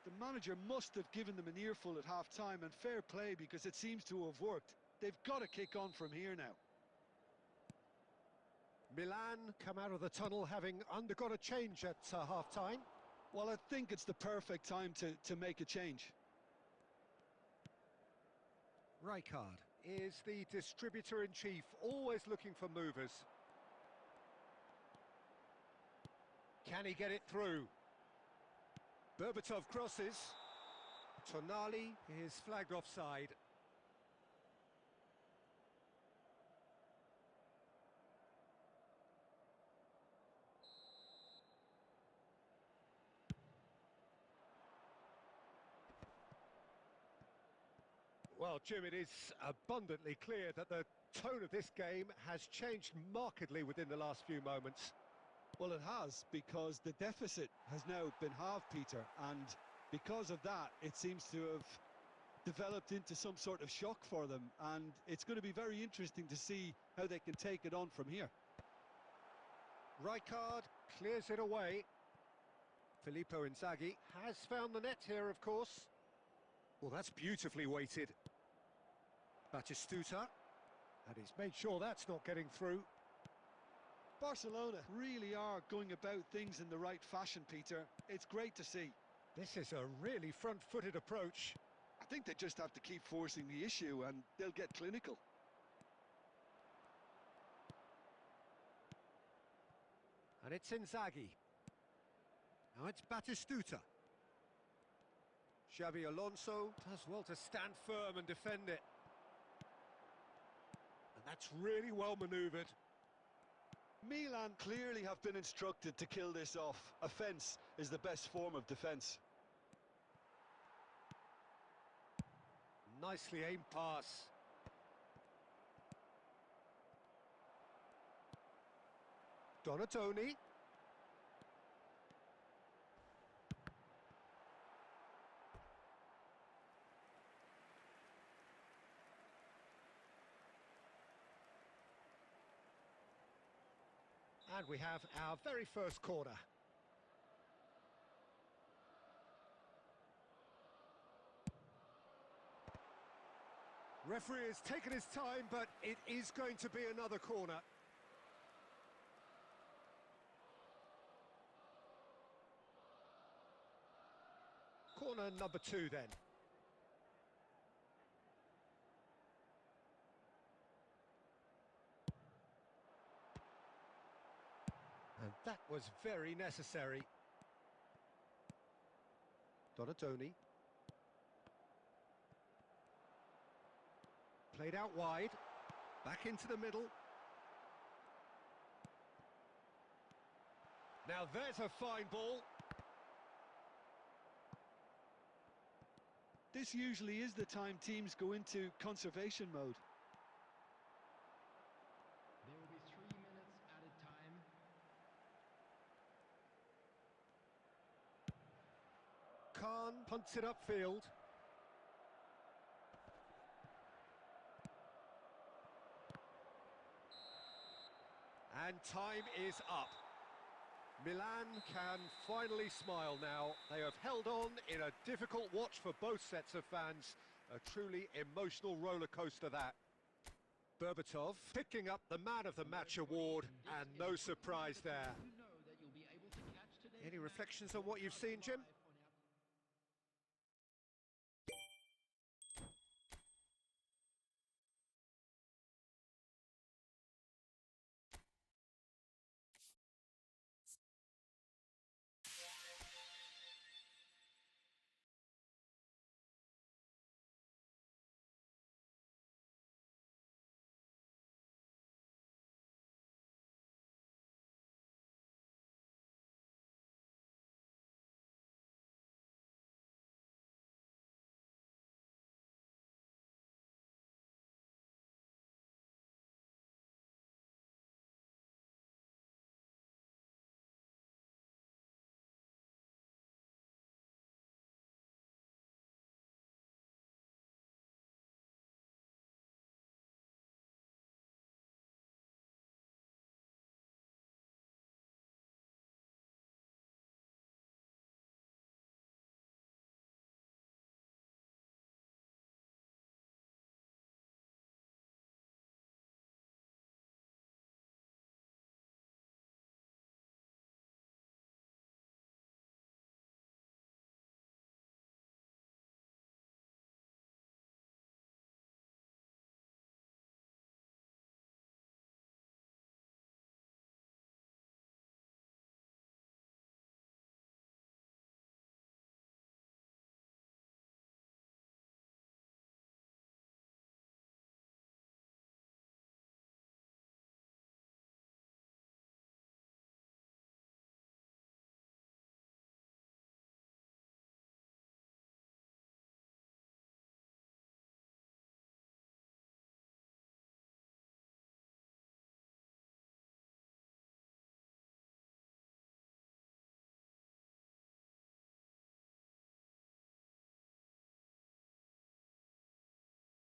[SPEAKER 3] The manager must have given them an earful at half-time, and fair play because it seems to have worked. They've got to kick on from here now.
[SPEAKER 1] Milan come out of the tunnel having undergone a change at half-time.
[SPEAKER 3] Well, I think it's the perfect time to make a change.
[SPEAKER 1] Rijkaard is the distributor-in-chief, always looking for movers. Can he get it through? Berbatov crosses. Tonali is flagged offside. Well, Jim, it is abundantly clear that the tone of this game has changed markedly within the last few moments.
[SPEAKER 3] Well, it has, because the deficit has now been halved, Peter, and because of that, it seems to have developed into some sort of shock for them, and it's going to be very interesting to see how they can take it on from here.
[SPEAKER 1] Rijkaard clears it away. Filippo Inzaghi has found the net here, of course. Well, that's beautifully weighted. Batistuta, and he's made sure that's not getting through.
[SPEAKER 3] Barcelona really are going about things in the right fashion, Peter. It's great to see.
[SPEAKER 1] This is a really front-footed approach.
[SPEAKER 3] I think they just have to keep forcing the issue and they'll get clinical.
[SPEAKER 1] And it's Inzaghi. Now it's Batistuta. Xabi Alonso does well to stand firm and defend it. And that's really well manoeuvred.
[SPEAKER 2] Milan clearly have been instructed to kill this off. Offence is the best form of defence.
[SPEAKER 1] Nicely aimed pass. Donatoni. And we have our very first corner. Referee has taken his time, but it is going to be another corner. Corner number 2 then. And that was very necessary. Donatoni. Played out wide. Back into the middle. Now there's a fine ball.
[SPEAKER 3] This usually is the time teams go into conservation mode.
[SPEAKER 4] There will be 3 minutes added time.
[SPEAKER 1] Khan punts it upfield. And time is up. Milan can finally smile now. They have held on in a difficult watch for both sets of fans. A truly emotional roller coaster that. Berbatov picking up the Man of the Match award, and no surprise there. Any reflections on what you've seen, Jim?